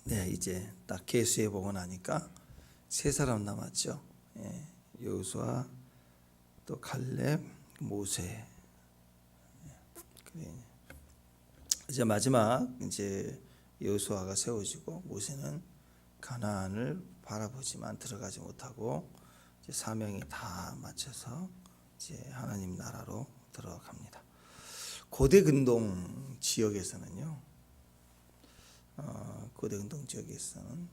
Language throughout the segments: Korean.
네, 이제 딱 계수해 보고 나니까 세 사람 남았죠. 예, 여호수아, 또 갈렙, 모세. 그래. 이제 마지막 이제 여호수아가 세워지고 모세는 가나안을 바라보지만 들어가지 못하고 이제 사명이 다 마쳐서 이제 하나님 나라로 들어갑니다. 고대 근동 지역에서는요. 고대 근동 지역에서는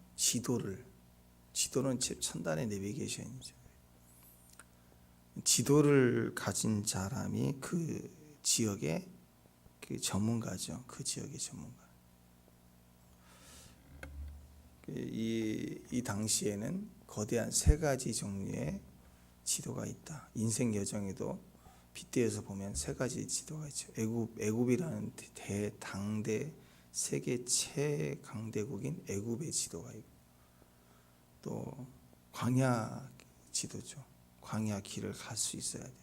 지도는 천단의 내비게이션이죠. 지도를 가진 사람이 그 지역의 그 전문가죠. 그 지역의 전문가. 이 당시에는 거대한 세 가지 종류의 지도가 있다. 인생 여정에도 빗대어서 보면 세 가지 지도가 있죠. 애굽이라는 당대 세계 최강대국인 애굽의 지도가 있고, 또 광야 지도죠. 광야 길을 갈 수 있어야 돼요.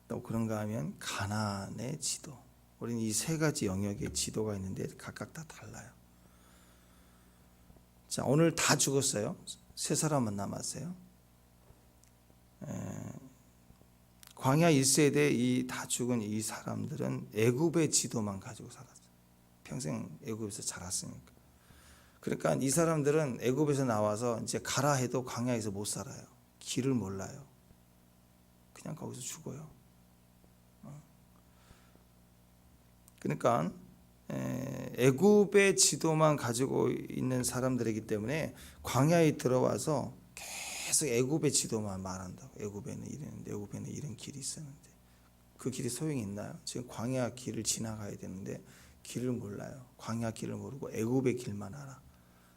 또 그런가 하면 가나안의 지도. 우리는 이 세 가지 영역의 지도가 있는데 각각 다 달라요. 자, 오늘 다 죽었어요. 세 사람만 남았어요. 광야 1세대 이 다 죽은 이 사람들은 애굽의 지도만 가지고 살았어요. 평생 애굽에서 자랐으니까. 그러니까 이 사람들은 애굽에서 나와서 이제 가라 해도 광야에서 못 살아요. 길을 몰라요. 그냥 거기서 죽어요. 그러니까 애굽의 지도만 가지고 있는 사람들이기 때문에 광야에 들어와서 계속 애굽의 지도만 말한다고. 애굽에는 이런 길이 있었는데 그 길이 소용이 있나요? 지금 광야 길을 지나가야 되는데 길을 몰라요. 광야 길을 모르고 애굽의 길만 알아.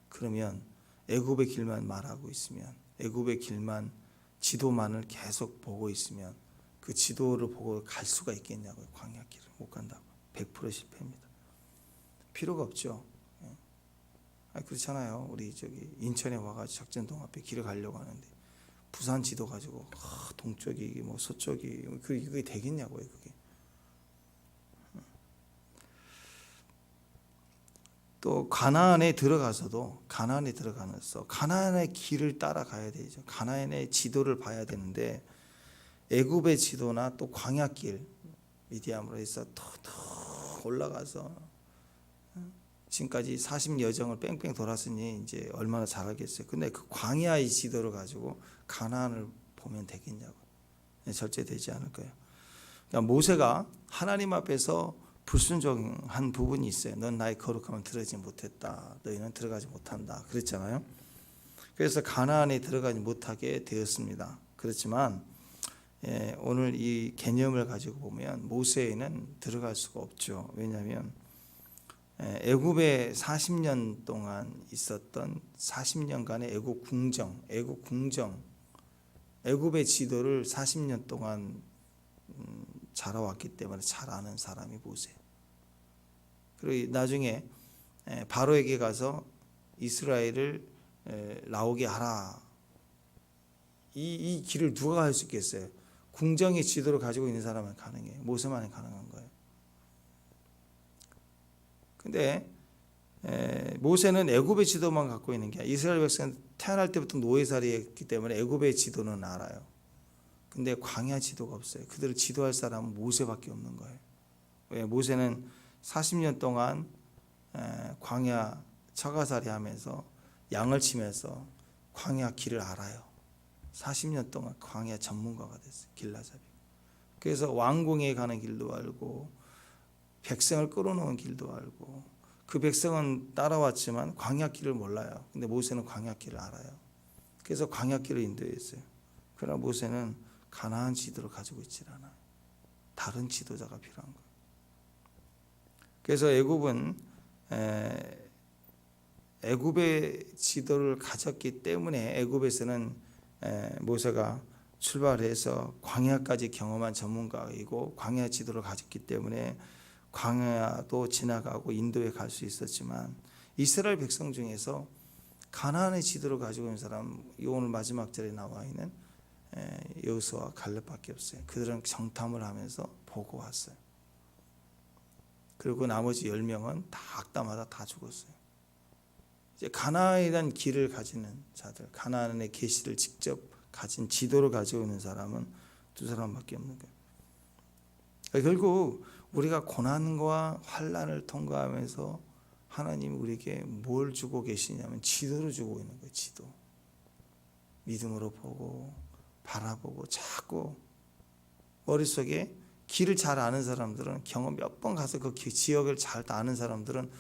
그러면 애굽의 길만 말하고 있으면, 애굽의 길만 지도만을 계속 보고 있으면 그 지도를 보고 갈 수가 있겠냐고요. 광야 길을 못 간다고. 100% 실패입니다. 필요가 없죠. 그렇잖아요. 우리 저기 인천에 와가지고 작전동 앞에 길을 가려고 하는데 부산 지도 가지고 동쪽이 뭐 서쪽이 그게 되겠냐고요. 그게. 또 가나안에 들어가서도 가나안의 길을 따라가야 되죠. 가나안의 지도를 봐야 되는데 애굽의 지도나 또 광야길 미디암으로 해서 툭툭 올라가서 지금까지 40여정을 뺑뺑 돌았으니 이제 얼마나 잘하겠어요. 근데 그 광야의 지도를 가지고 가나안을 보면 되겠냐고. 절대 되지 않을 거예요. 그러니까 모세가 하나님 앞에서 불순종한 부분이 있어요. 넌 나의 거룩함을 들어가지 못했다. 너희는 들어가지 못한다. 그랬잖아요. 그래서 가나안에 들어가지 못하게 되었습니다. 그렇지만 오늘 이 개념을 가지고 보면 모세에는 들어갈 수가 없죠. 왜냐하면 애굽에 40년 동안 있었던 40년간의 애굽의 지도를 40년 동안 자라왔기 때문에 잘 아는 사람이 모세. 그리고 나중에 바로에게 가서 이스라엘을 나오게 하라. 이 길을 누가 할 수 있겠어요? 궁정의 지도를 가지고 있는 사람은 가능해요. 모세만이 가능한 거예요. 근데 모세는 애굽의 지도만 갖고 있는 게 아니라 이스라엘 백성은 태어날 때부터 노예살이했기 때문에 애굽의 지도는 알아요. 근데 광야 지도가 없어요. 그들을 지도할 사람은 모세밖에 없는 거예요. 왜? 모세는 40년 동안 광야 처가살이 하면서 양을 치면서 광야 길을 알아요. 40년 동안 광야 전문가가 됐어요. 길라잡이. 그래서 왕궁에 가는 길도 알고 백성을 끌어놓은 길도 알고 그 백성은 따라왔지만 광야 길을 몰라요. 근데 모세는 광야 길을 알아요. 그래서 광야 길을 인도했어요. 그러나 모세는 가나안 지도를 가지고 있질 않아요. 다른 지도자가 필요한 거예요. 그래서 애굽의 지도를 가졌기 때문에 애굽에서는 모세가 출발해서 광야까지 경험한 전문가이고 광야 지도를 가졌기 때문에 광야도 지나가고 인도에 갈 수 있었지만 이스라엘 백성 중에서 가나안의 지도를 가지고 있는 사람, 오늘 마지막 절에 나와 있는 여호수아와 갈렙밖에 없어요. 그들은 정탐을 하면서 보고 왔어요. 그리고 나머지 10명은 다 악담하다 다 죽었어요. 이제 가나안에 대한 길을 가지는 자들, 가나안의 계시를 직접 가진 지도를 가지고 있는 사람은 두 사람밖에 없는 거예요. 결국 우리가 고난과 환난을 통과하면서 하나님 우리에게 뭘 주고 계시냐면 지도를 주고 있는 거예요. 지도. 믿음으로 보고 바라보고 자꾸 머릿속에 길을 잘 아는 사람들은, 경험 몇 번 가서 그 지역을 잘 아는 사람들은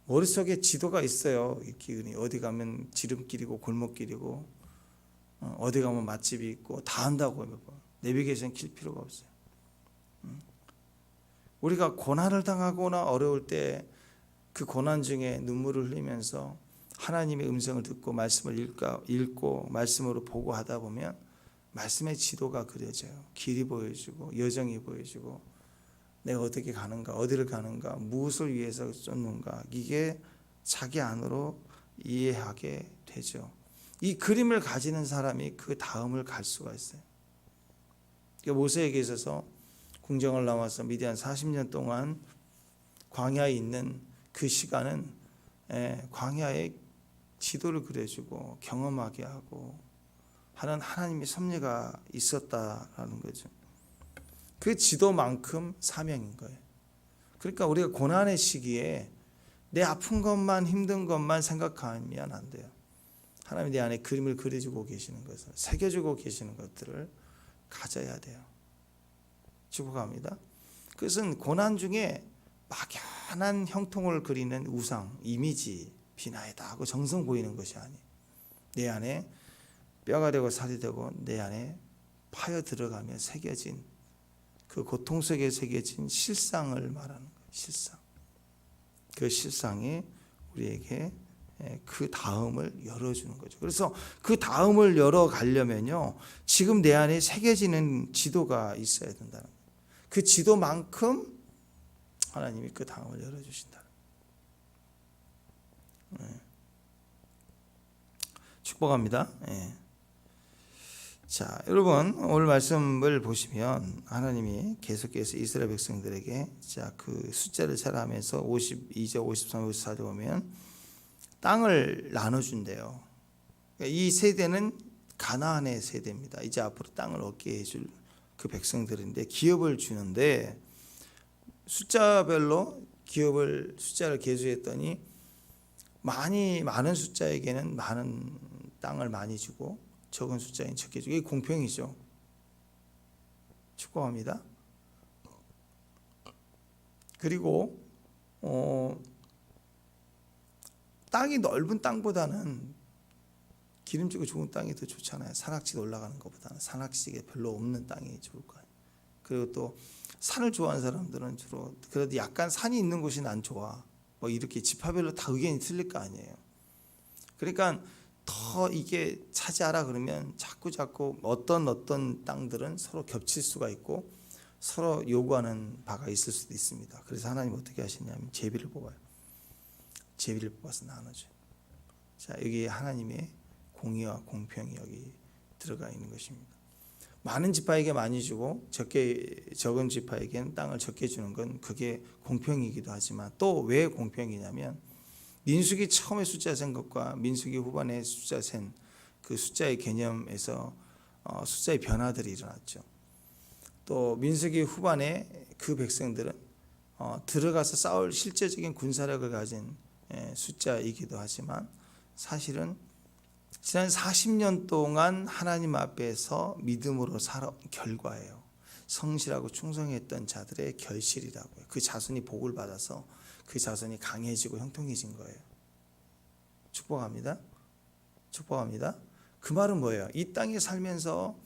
머릿속에 지도가 있어요. 이 기운이 어디 가면 지름길이고 골목길이고 어디 가면 맛집이 있고 다 안다고요. 몇 번. 내비게이션 킬 필요가 없어요. 우리가 고난을 당하거나 어려울 때 그 고난 중에 눈물을 흘리면서 하나님의 음성을 듣고 말씀을 읽고 말씀으로 보고 하다 보면 말씀의 지도가 그려져요. 길이 보여주고 여정이 보여주고 내가 어떻게 가는가, 어디를 가는가, 무엇을 위해서 쫓는가, 이게 자기 안으로 이해하게 되죠. 이 그림을 가지는 사람이 그 다음을 갈 수가 있어요. 모세에게 있어서 궁정을 나와서 미디안 40년 동안 광야에 있는 그 시간은 광야의 지도를 그려주고 경험하게 하고 하는 하나님의 섭리가 있었다라는 거죠. 그 지도만큼 사명인 거예요. 그러니까 우리가 고난의 시기에 내 아픈 것만 힘든 것만 생각하면 안 돼요. 하나님 내 안에 그림을 그려주고 계시는 것을, 새겨주고 계시는 것들을 가져야 돼요. 축복합니다. 그것은 고난 중에 막연한 형통을 그리는 우상, 이미지, 비나이다 하고 정성 보이는 것이 아니에요. 내 안에 뼈가 되고 살이 되고 내 안에 파여 들어가며 새겨진 그 고통 속에 새겨진 실상을 말하는 거예요. 실상. 그 실상이 우리에게 그 다음을 열어주는 거죠. 그래서 그 다음을 열어가려면요, 지금 내 안에 새겨지는 지도가 있어야 된다는 거예요. 그 지도만큼 하나님이 그 다음을 열어주신다. 축복합니다. 자, 여러분 오늘 말씀을 보시면 하나님이 계속해서 이스라엘 백성들에게 자, 그 숫자를 찰하면서 52절, 53, 54절 보면 땅을 나눠준대요. 이 세대는 가나안의 세대입니다. 이제 앞으로 땅을 얻게 해줄 그 백성들인데 기업을 주는데 숫자별로 숫자를 계수했더니 많은 숫자에게는 많은 땅을 많이 주고 적은 숫자에는 적게 주고, 이게 공평이죠. 축복합니다. 그리고 땅이 넓은 땅보다는 기름지고 좋은 땅이 더 좋잖아요. 산악지대 올라가는 것보다는 산악지대 별로 없는 땅이 좋을 거예요. 그리고 또 산을 좋아하는 사람들은 주로 그래도 약간 산이 있는 곳이 난 좋아. 뭐 이렇게 지파별로 다 의견이 틀릴 거 아니에요. 그러니까 더 이게 차지하라 그러면 자꾸 어떤 땅들은 서로 겹칠 수가 있고 서로 요구하는 바가 있을 수도 있습니다. 그래서 하나님 어떻게 하시냐면 제비를 뽑아요. 제비를 뽑아서 나눠줘요. 자, 여기 하나님의 공의와 공평이 여기 들어가 있는 것입니다. 많은 지파에게 많이 주고 적은 지파에게는 땅을 적게 주는 건 그게 공평이기도 하지만 또 왜 공평이냐면 민수기 처음에 숫자 센 것과 민수기 후반에 숫자 센 그 숫자의 개념에서 숫자의 변화들이 일어났죠. 또 민수기 후반에 그 백성들은 들어가서 싸울 실제적인 군사력을 가진 숫자이기도 하지만 사실은 지난 40년 동안 하나님 앞에서 믿음으로 살아온 결과예요. 성실하고 충성했던 자들의 결실이라고요. 그 자손이 복을 받아서 그 자손이 강해지고 형통해진 거예요. 축복합니다. 축복합니다. 그 말은 뭐예요? 이 땅에 살면서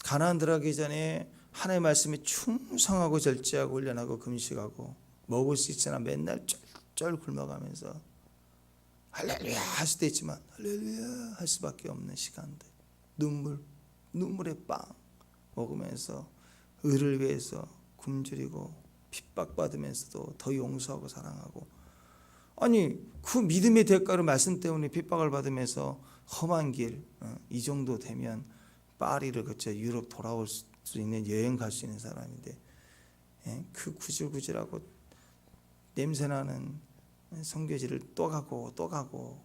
가나안 들어가기 전에 하나님의 말씀에 충성하고 절제하고 훈련하고 금식하고 먹을 수 있으나 맨날 쩔쩔 굶어가면서 할렐루야 할 수도 있지만 할렐루야 할 수밖에 없는 시간들, 눈물의 빵 먹으면서 의를 위해서 굶주리고 핍박받으면서도 더 용서하고 사랑하고, 아니 그 믿음의 대가로 말씀 때문에 핍박을 받으면서 험한 길, 이 정도 되면 파리를 거쳐 유럽 돌아올 수 있는, 여행 갈 수 있는 사람인데 그 구질구질하고 냄새나는 성교지를 또 가고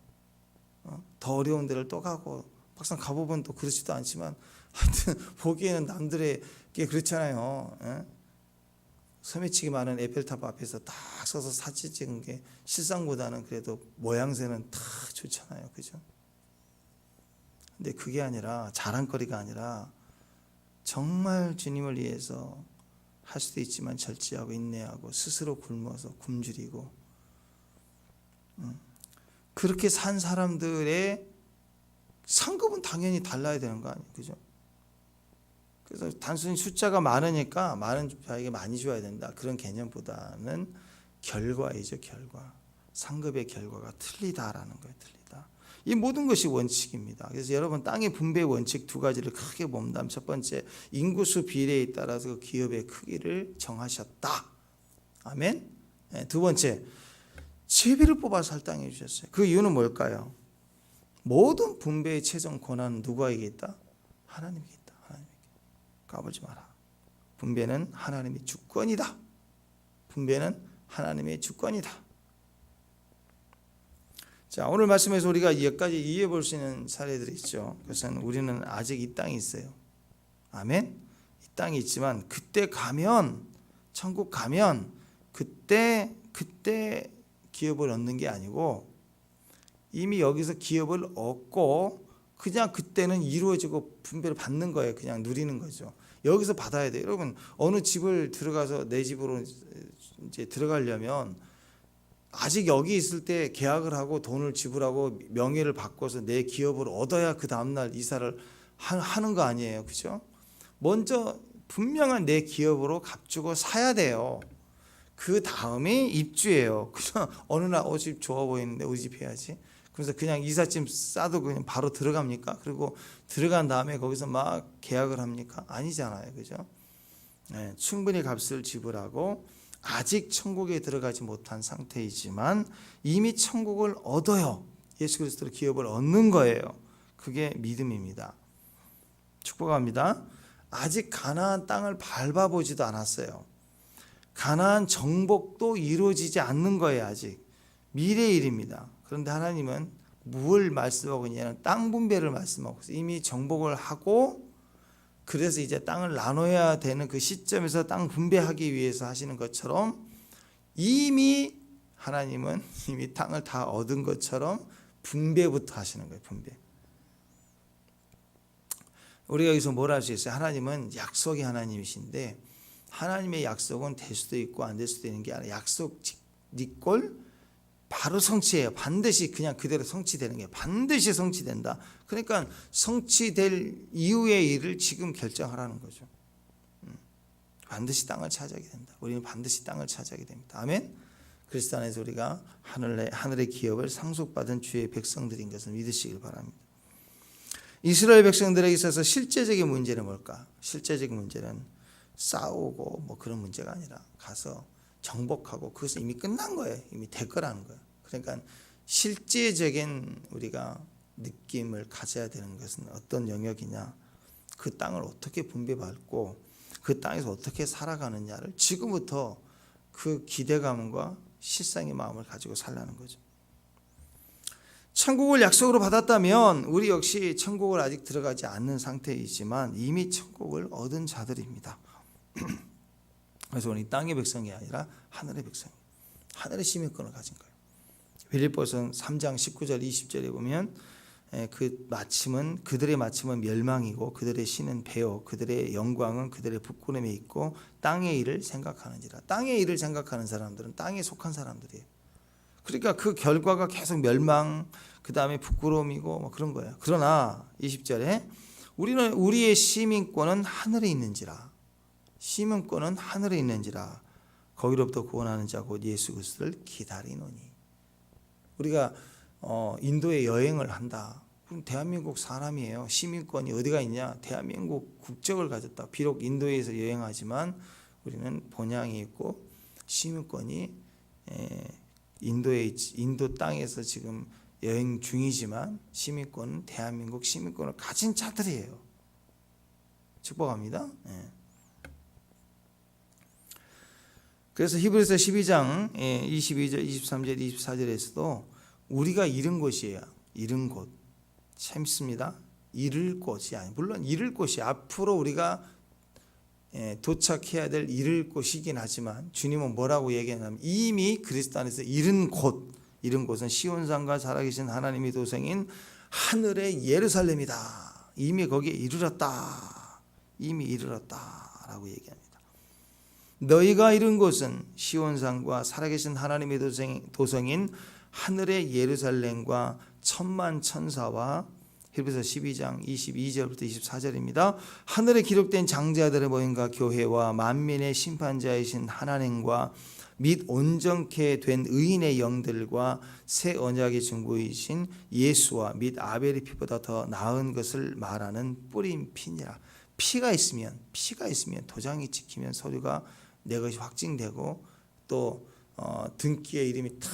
더 어려운 데를 또 가고, 막상 가보면 또 그렇지도 않지만 하여튼 보기에는 남들에게 그렇잖아요. 소매치기 많은 에펠탑 앞에서 딱 서서 사진 찍은 게 실상보다는 그래도 모양새는 다 좋잖아요. 그죠? 근데 그게 아니라, 자랑거리가 아니라 정말 주님을 위해서 할 수도 있지만 절제하고 인내하고 스스로 굶어서 굶주리고, 그렇게 산 사람들의 상급은 당연히 달라야 되는 거 아니에요. 그죠? 그래서 단순히 숫자가 많으니까 많은 자에게 많이 줘야 된다, 그런 개념보다는 결과이죠. 결과. 상급의 결과가 틀리다라는 거예요. 틀리다. 이 모든 것이 원칙입니다. 그래서 여러분, 땅의 분배 원칙 두 가지를 크게 본다면, 첫 번째, 인구수 비례에 따라서 기업의 크기를 정하셨다. 아멘. 두 번째, 제비를 뽑아서 할당해 주셨어요. 그 이유는 뭘까요? 모든 분배의 최종 권한은 누구에게 있다? 하나님에게 있다. 하나님에게. 까불지 마라. 분배는 하나님의 주권이다. 분배는 하나님의 주권이다. 자, 오늘 말씀에서 우리가 여기까지 이해해 볼 수 있는 사례들이 있죠. 그것은 우리는 아직 이 땅이 있어요. 아멘. 이 땅이 있지만 그때 가면, 천국 가면 그때 기업을 얻는 게 아니고, 이미 여기서 기업을 얻고 그냥 그때는 이루어지고 분배를 받는 거예요. 그냥 누리는 거죠. 여기서 받아야 돼요. 여러분, 어느 집을 들어가서 내 집으로 이제 들어가려면 아직 여기 있을 때 계약을 하고 돈을 지불하고 명예를 바꿔서 내 기업을 얻어야 그 다음날 이사를 하는 거 아니에요. 그죠? 먼저 분명한 내 기업으로 값주고 사야 돼요. 그 다음에 입주예요. 그죠? 어느 날 집 좋아 보이는데 우리 집 해야지. 그래서 그냥 이삿짐 싸도 그냥 바로 들어갑니까? 그리고 들어간 다음에 거기서 막 계약을 합니까? 아니잖아요. 그죠? 네, 충분히 값을 지불하고 아직 천국에 들어가지 못한 상태이지만 이미 천국을 얻어요. 예수 그리스도로 기업을 얻는 거예요. 그게 믿음입니다. 축복합니다. 아직 가나안 땅을 밟아보지도 않았어요. 가나안 정복도 이루어지지 않는 거예요. 아직 미래의 일입니다. 그런데 하나님은 뭘 말씀하고 있냐면 땅 분배를 말씀하고 있어요. 이미 정복을 하고, 그래서 이제 땅을 나눠야 되는 그 시점에서 땅 분배하기 위해서 하시는 것처럼, 이미 하나님은 이미 땅을 다 얻은 것처럼 분배부터 하시는 거예요. 분배. 우리가 여기서 뭘 할 수 있어요? 하나님은 약속의 하나님이신데, 하나님의 약속은 될 수도 있고 안 될 수도 있는 게 아니라 약속 니꼴 바로 성취해요. 반드시 그냥 그대로 성취되는 게 반드시 성취된다. 그러니까 성취될 이후의 일을 지금 결정하라는 거죠. 반드시 땅을 차지하게 된다. 우리는 반드시 땅을 차지하게 됩니다. 아멘. 그리스도 안에서 우리가 하늘의 기업을 상속받은 주의 백성들인 것을 믿으시길 바랍니다. 이스라엘 백성들에게 있어서 실제적인 문제는 뭘까? 실제적인 문제는 싸우고 뭐 그런 문제가 아니라 가서 정복하고 그것은 이미 끝난 거예요. 이미 될 거라는 거예요. 그러니까 실제적인 우리가 느낌을 가져야 되는 것은 어떤 영역이냐, 그 땅을 어떻게 분배받고 그 땅에서 어떻게 살아가느냐를 지금부터 그 기대감과 실상의 마음을 가지고 살라는 거죠. 천국을 약속으로 받았다면 우리 역시 천국을 아직 들어가지 않는 상태이지만 이미 천국을 얻은 자들입니다. 그래서 우리 땅의 백성이 아니라 하늘의 백성, 하늘의 시민권을 가진 거예요. 빌립보서 3장 19절 20절에 보면 그들의 마침은 멸망이고 그들의 신은 배요 그들의 영광은 그들의 부끄러움에 있고 땅의 일을 생각하는지라. 땅의 일을 생각하는 사람들은 땅에 속한 사람들이에요. 그러니까 그 결과가 계속 멸망, 그 다음에 부끄러움이고 뭐 그런 거예요. 그러나 20절에 우리는 우리의 시민권은 하늘에 있는지라. 시민권은 하늘에 있는지라. 거기로부터 구원하는 자 곧 예수 그리스도를 기다리노니. 우리가 인도에 여행을 한다. 그럼 대한민국 사람이에요. 시민권이 어디가 있냐? 대한민국 국적을 가졌다. 비록 인도에서 여행하지만 우리는 본향이 있고 시민권이 인도 땅에서 지금 여행 중이지만 시민권은 대한민국 시민권을 가진 자들이에요. 축복합니다. 그래서 히브리서 12장 22절, 23절, 24절에서도 우리가 잃은 것이에요. 잃은 곳. 재밌습니다. 잃을 곳이 아니, 물론 잃을 곳이 앞으로 우리가 도착해야 될 잃을 곳이긴 하지만 주님은 뭐라고 얘기하냐면 이미 그리스도 안에서 잃은 곳은 시온산과 살아계신 하나님의 도성인 하늘의 예루살렘이다. 이미 거기에 이르렀다. 이미 이르렀다라고 얘기합니다. 너희가 이룬 곳은 시온산과 살아계신 하나님의 도성인 하늘의 예루살렘과 천만 천사와 히브리서 12장 22절부터 24절입니다. 하늘에 기록된 장자들의 모임과 교회와 만민의 심판자이신 하나님과 및 온전케 된 의인의 영들과 새 언약의 중보이신 예수와 및 아벨의 피보다 더 나은 것을 말하는 뿌린 피니라. 피가 있으면 도장이 찍히면 서류가 내 것이 확증되고 또 등기에 이름이 탁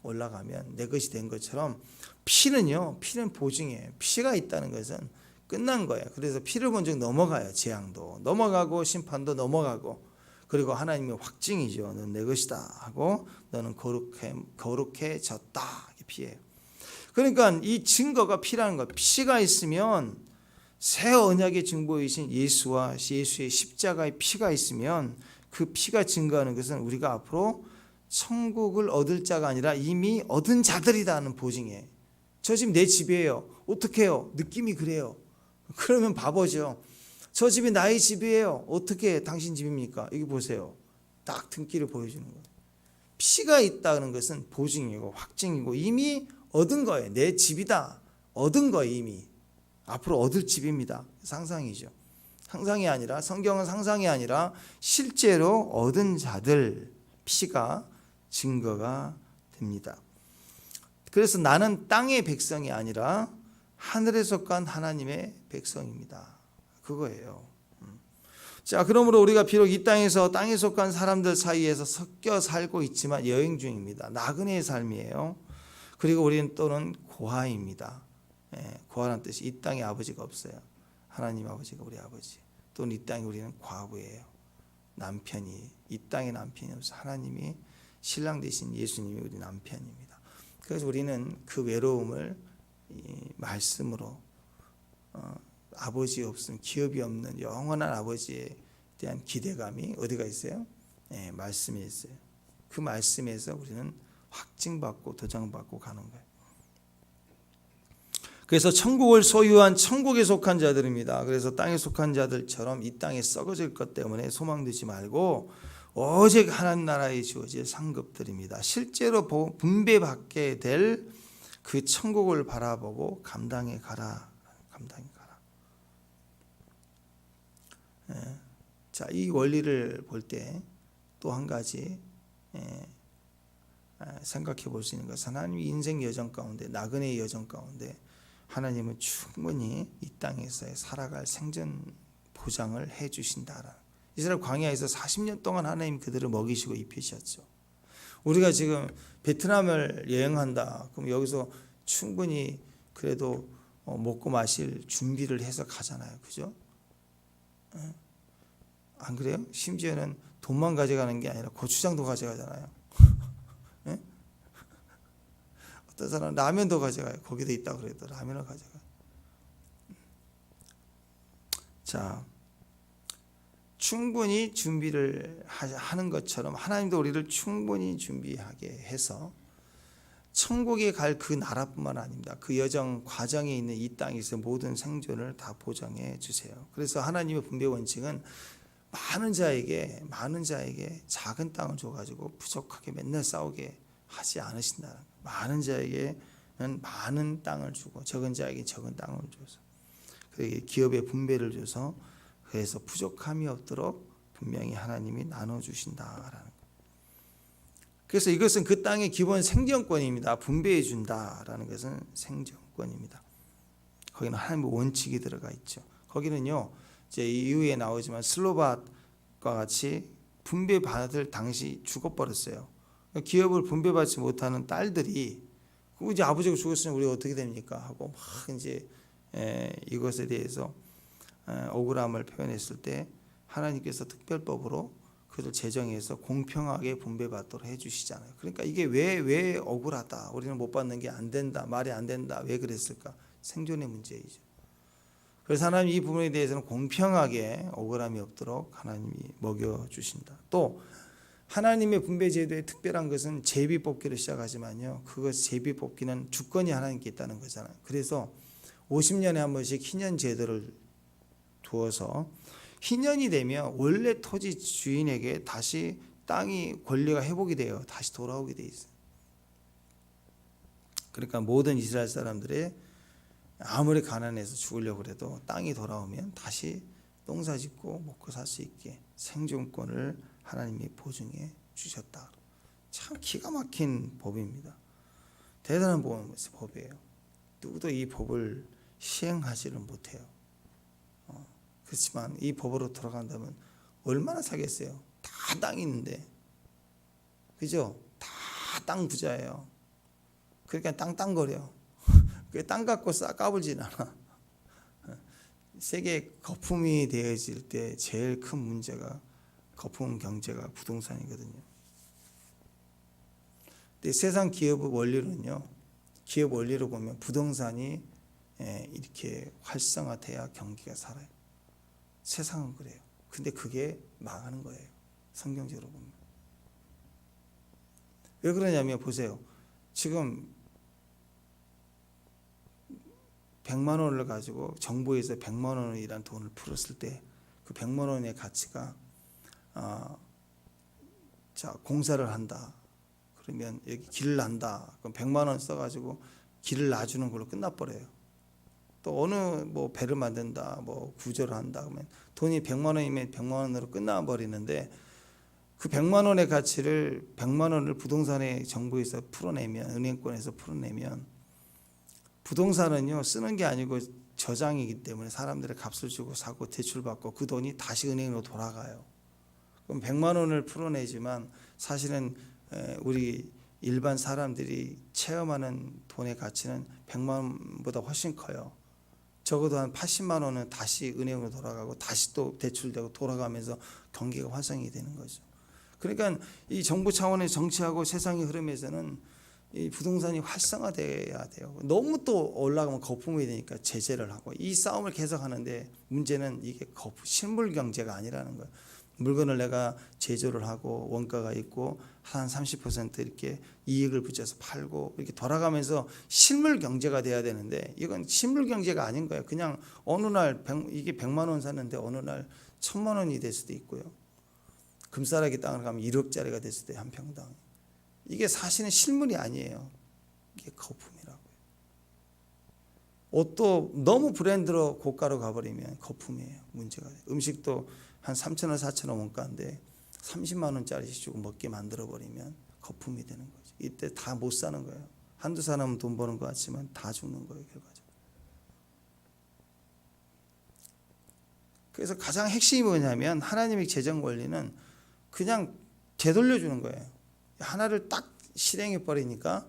올라가면 내 것이 된 것처럼 피는 보증이에요. 피가 있다는 것은 끝난 거예요. 그래서 피를 먼저 넘어가요. 재앙도 넘어가고 심판도 넘어가고, 그리고 하나님의 확증이죠. 너는 내 것이다 하고 너는 거룩해졌다. 이게 피예요. 그러니까 이 증거가 피라는 거예요. 피가 있으면 새 언약의 증보이신 예수와 예수의 십자가의 피가 있으면 그 피가 증거하는 것은 우리가 앞으로 천국을 얻을 자가 아니라 이미 얻은 자들이라는 보증이에요. 저 집 내 집이에요. 어떻게 해요? 느낌이 그래요. 그러면 바보죠. 저 집이 나의 집이에요. 어떻게 당신 집입니까? 여기 보세요. 딱 등기를 보여주는 거예요. 피가 있다는 것은 보증이고 확증이고 이미 얻은 거예요. 내 집이다. 얻은 거예요. 이미. 앞으로 얻을 집입니다. 상상이죠. 상상이 아니라, 성경은 상상이 아니라 실제로 얻은 자들 피가 증거가 됩니다. 그래서 나는 땅의 백성이 아니라 하늘에 속한 하나님의 백성입니다. 그거예요. 자, 그러므로 우리가 비록 이 땅에 속한 사람들 사이에서 섞여 살고 있지만 여행 중입니다. 나그네의 삶이에요. 그리고 우리는 또는 고아입니다. 고아라는 뜻이 이 땅에 아버지가 없어요. 하나님 아버지가 우리 아버지. 또는 이 땅에 우리는 과부예요. 남편이, 이 땅에 남편이 없어. 하나님이 신랑 되신 예수님이 우리 남편입니다. 그래서 우리는 그 외로움을 이 말씀으로 아버지 없음, 기업이 없는 영원한 아버지에 대한 기대감이 어디가 있어요? 말씀에 있어요. 그 말씀에서 우리는 확증받고 도장받고 가는 거예요. 그래서 천국을 소유한 천국에 속한 자들입니다. 그래서 땅에 속한 자들처럼 이 땅에 썩어질 것 때문에 소망두지 말고 오직 하나님 나라에 주어질 상급들입니다. 실제로 분배받게 될 그 천국을 바라보고 감당해 가라. 자, 이 원리를 볼 때 또 한 가지 생각해 볼 수 있는 것은 하나님의 인생 여정 가운데, 나그네의 여정 가운데 하나님은 충분히 이 땅에서의 살아갈 생존 보장을 해 주신다라는. 이스라엘 광야에서 40년 동안 하나님 그들을 먹이시고 입히셨죠. 우리가 지금 베트남을 여행한다. 그럼 여기서 충분히 그래도 먹고 마실 준비를 해서 가잖아요. 그죠? 안 그래요? 심지어는 돈만 가져가는 게 아니라 고추장도 가져가잖아요. 어떤 사람은 라면도 가져가요. 거기도 있다 그래도 라면을 가져가요. 자, 충분히 준비를 하는 것처럼 하나님도 우리를 충분히 준비하게 해서 천국에 갈 그 나라뿐만 아닙니다. 그 여정 과정에 있는 이 땅에서 모든 생존을 다 보장해 주세요. 그래서 하나님의 분배 원칙은 많은 자에게 작은 땅을 줘가지고 부족하게 맨날 싸우게 하지 않으신다. 많은 자에게는 많은 땅을 주고 적은 자에게 적은 땅을 줘서, 그리고 기업의 분배를 줘서, 그래서 부족함이 없도록 분명히 하나님이 나눠주신다라는 거예요. 그래서 이것은 그 땅의 기본 생존권입니다. 분배해 준다라는 것은 생존권입니다. 거기는 하나님의 원칙이 들어가 있죠. 거기는요, 이제 이후에 나오지만 슬로바크와 같이 분배받을 당시 죽어버렸어요. 기업을 분배받지 못하는 딸들이 이제 아버지가 죽었으면 우리 어떻게 됩니까? 하고 막 이제 이것에 대해서 억울함을 표현했을 때 하나님께서 특별법으로 그들 재정에서 공평하게 분배받도록 해주시잖아요. 그러니까 이게 왜 억울하다, 우리는 못 받는 게 안 된다, 말이 안 된다, 왜 그랬을까? 생존의 문제이죠. 그래서 하나님 이 부분에 대해서는 공평하게 억울함이 없도록 하나님이 먹여주신다. 또 하나님의 분배 제도의 특별한 것은 제비 뽑기로 시작하지만요, 그것 제비 뽑기는 주권이 하나님께 있다는 거잖아요. 그래서 50년에 한 번씩 희년 제도를 두어서 희년이 되면 원래 토지 주인에게 다시 땅이 권리가 회복이 돼요. 다시 돌아오게 돼 있어요. 그러니까 모든 이스라엘 사람들의 아무리 가난해서 죽으려고 해도 땅이 돌아오면 다시 농사짓고 먹고 살 수 있게 생존권을 하나님이 보증해 주셨다. 참 기가 막힌 법입니다. 대단한 법이에요. 누구도 이 법을 시행하지를 못해요. 그렇지만 이 법으로 돌아간다면 얼마나 사겠어요? 다 땅이 있는데, 그죠? 다 땅 부자예요. 그러니까 땅땅거려. 그 땅 갖고 까불진 않아. 세계 거품이 되어질 때 제일 큰 문제가 거품 경제가 부동산이거든요. 근데 세상 기업 원리로는요, 기업 원리로 보면 부동산이 이렇게 활성화돼야 경기가 살아요. 세상은 그래요. 근데 그게 망하는 거예요. 성경적으로 보면. 왜 그러냐면 보세요. 지금 100만 원을 가지고 정부에서 100만 원이라는 돈을 풀었을 때 그 100만 원의 가치가 자, 공사를 한다. 그러면 여기 길을 난다. 그럼 100만 원 써가지고 길을 놔주는 걸로 끝나버려요. 또 어느 뭐 배를 만든다, 뭐 구조를 한다 그러면 돈이 100만 원이면 100만 원으로 끝나버리는데, 그 100만 원의 가치를 100만 원을 부동산에 정부에서 풀어내면, 은행권에서 풀어내면, 부동산은요 쓰는 게 아니고 저장이기 때문에 사람들의 값을 주고 사고 대출받고 그 돈이 다시 은행으로 돌아가요. 그럼 100만 원을 풀어내지만 사실은 우리 일반 사람들이 체험하는 돈의 가치는 100만 원보다 훨씬 커요. 적어도 한 80만 원은 다시 은행으로 돌아가고 다시 또 대출되고 돌아가면서 경기가 활성이 되는 거죠. 그러니까 이 정부 차원의 정치하고 세상의 흐름에서는 이 부동산이 활성화돼야 돼요. 너무 또 올라가면 거품이 되니까 제재를 하고 이 싸움을 계속하는데, 문제는 이게 실물 경제가 아니라는 거예요. 물건을 내가 제조를 하고 원가가 있고 한 30% 이렇게 이익을 붙여서 팔고 이렇게 돌아가면서 실물 경제가 돼야 되는데, 이건 실물 경제가 아닌 거예요. 그냥 어느 날 이게 100만 원 샀는데 어느 날 1000만 원이 될 수도 있고요. 금싸라기 땅을 가면 1억짜리가 될 수도 있어요, 한 평당. 이게 사실은 실물이 아니에요. 이게 거품이라고요. 옷도 너무 브랜드로 고가로 가버리면 거품이에요. 문제가 돼요. 음식도 한 3,000원, 4,000원 원가인데 30만 원짜리씩 주고 먹게 만들어버리면 거품이 되는 거죠. 이때 다 못 사는 거예요. 한두 사람은 돈 버는 것 같지만 다 죽는 거예요, 결과적으로. 그래서 가장 핵심이 뭐냐면 하나님의 재정 원리는 그냥 되돌려주는 거예요. 하나를 딱 실행해 버리니까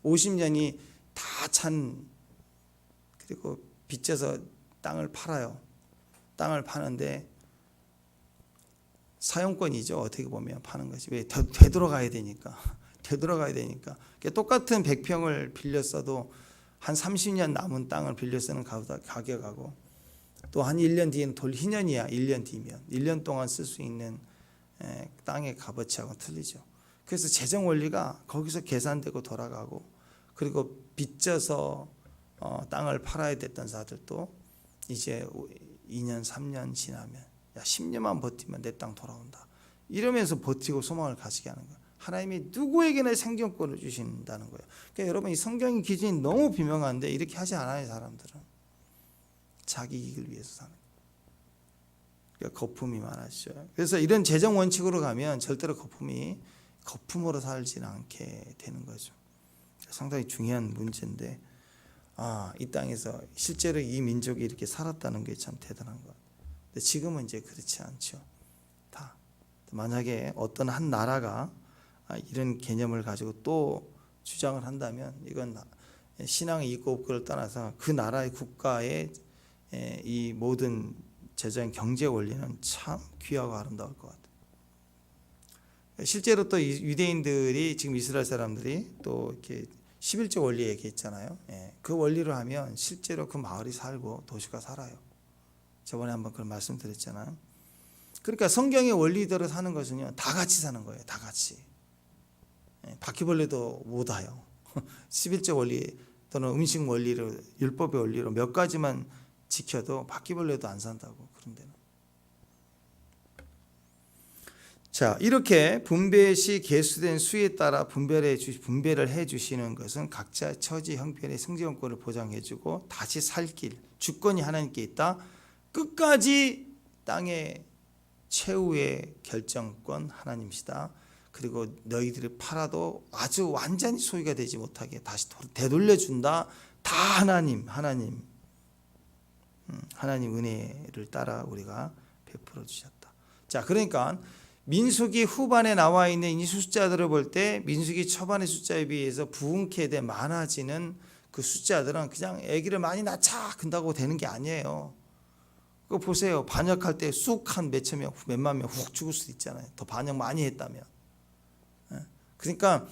50년이 다 찬, 그리고 빚져서 땅을 팔아요. 땅을 파는데 사용권이죠. 어떻게 보면 파는 것이. 왜? 되돌아가야 되니까. 되돌아가야 되니까. 똑같은 100평을 빌렸어도 한 30년 남은 땅을 빌려 쓰는 가격하고 또 한 1년 뒤에는 희년이야. 1년 뒤면 1년 동안 쓸 수 있는 땅의 값어치하고 틀리죠. 그래서 재정 원리가 거기서 계산되고 돌아가고, 그리고 빚져서 땅을 팔아야 됐던 자들도 이제 2년 3년 지나면 야 10년만 버티면 내 땅 돌아온다 이러면서 버티고 소망을 가지게 하는 거예요. 하나님이 누구에게나 생존권을 주신다는 거예요. 그러니까 여러분, 이 성경의 기준이 너무 비명한데 이렇게 하지 않아요. 사람들은 자기 이익을 위해서 사는 거예요. 그러니까 거품이 많아지죠. 그래서 이런 재정 원칙으로 가면 절대로 거품으로 살지는 않게 되는 거죠. 상당히 중요한 문제인데, 이 땅에서 실제로 이 민족이 이렇게 살았다는 게 참 대단한 것 같아요. 근데 지금은 이제 그렇지 않죠. 다 만약에 어떤 한 나라가 이런 개념을 가지고 또 주장을 한다면 이건 신앙의 있고 없고를 떠나서 그 나라의 국가의 이 모든 재정 경제 원리는 참 귀하고 아름다울 것 같아요. 실제로 또 유대인들이 지금 이스라엘 사람들이 또 이렇게 11조 원리 얘기했잖아요. 그 원리로 하면 실제로 그 마을이 살고 도시가 살아요. 저번에 한번 그런 말씀드렸잖아요. 그러니까 성경의 원리대로 사는 것은요, 다 같이 사는 거예요. 다 같이. 바퀴벌레도 못 와요. 11조 원리 또는 음식 원리로, 율법의 원리로 몇 가지만 지켜도 바퀴벌레도 안 산다고, 그런 데는. 자, 이렇게 분배 시 계수된 수에 따라 분배를 해 주시는 것은 각자 처지 형편의 승지원권을 보장해 주고, 다시 살 길, 주권이 하나님께 있다. 끝까지 땅의 최후의 결정권 하나님이시다. 그리고 너희들이 팔아도 아주 완전히 소유가 되지 못하게 다시 되돌려 준다. 다 하나님 은혜를 따라 우리가 베풀어 주셨다. 자, 그러니까 민수기 후반에 나와 있는 이 숫자들을 볼 때 민수기 초반의 숫자에 비해서 부흥케 돼 많아지는 그 숫자들은 그냥 아기를 많이 낳자 근다고 되는 게 아니에요. 그거 보세요. 반역할 때 쑥 한 몇천 명, 몇만 명 훅 죽을 수도 있잖아요. 더 반역 많이 했다면. 그러니까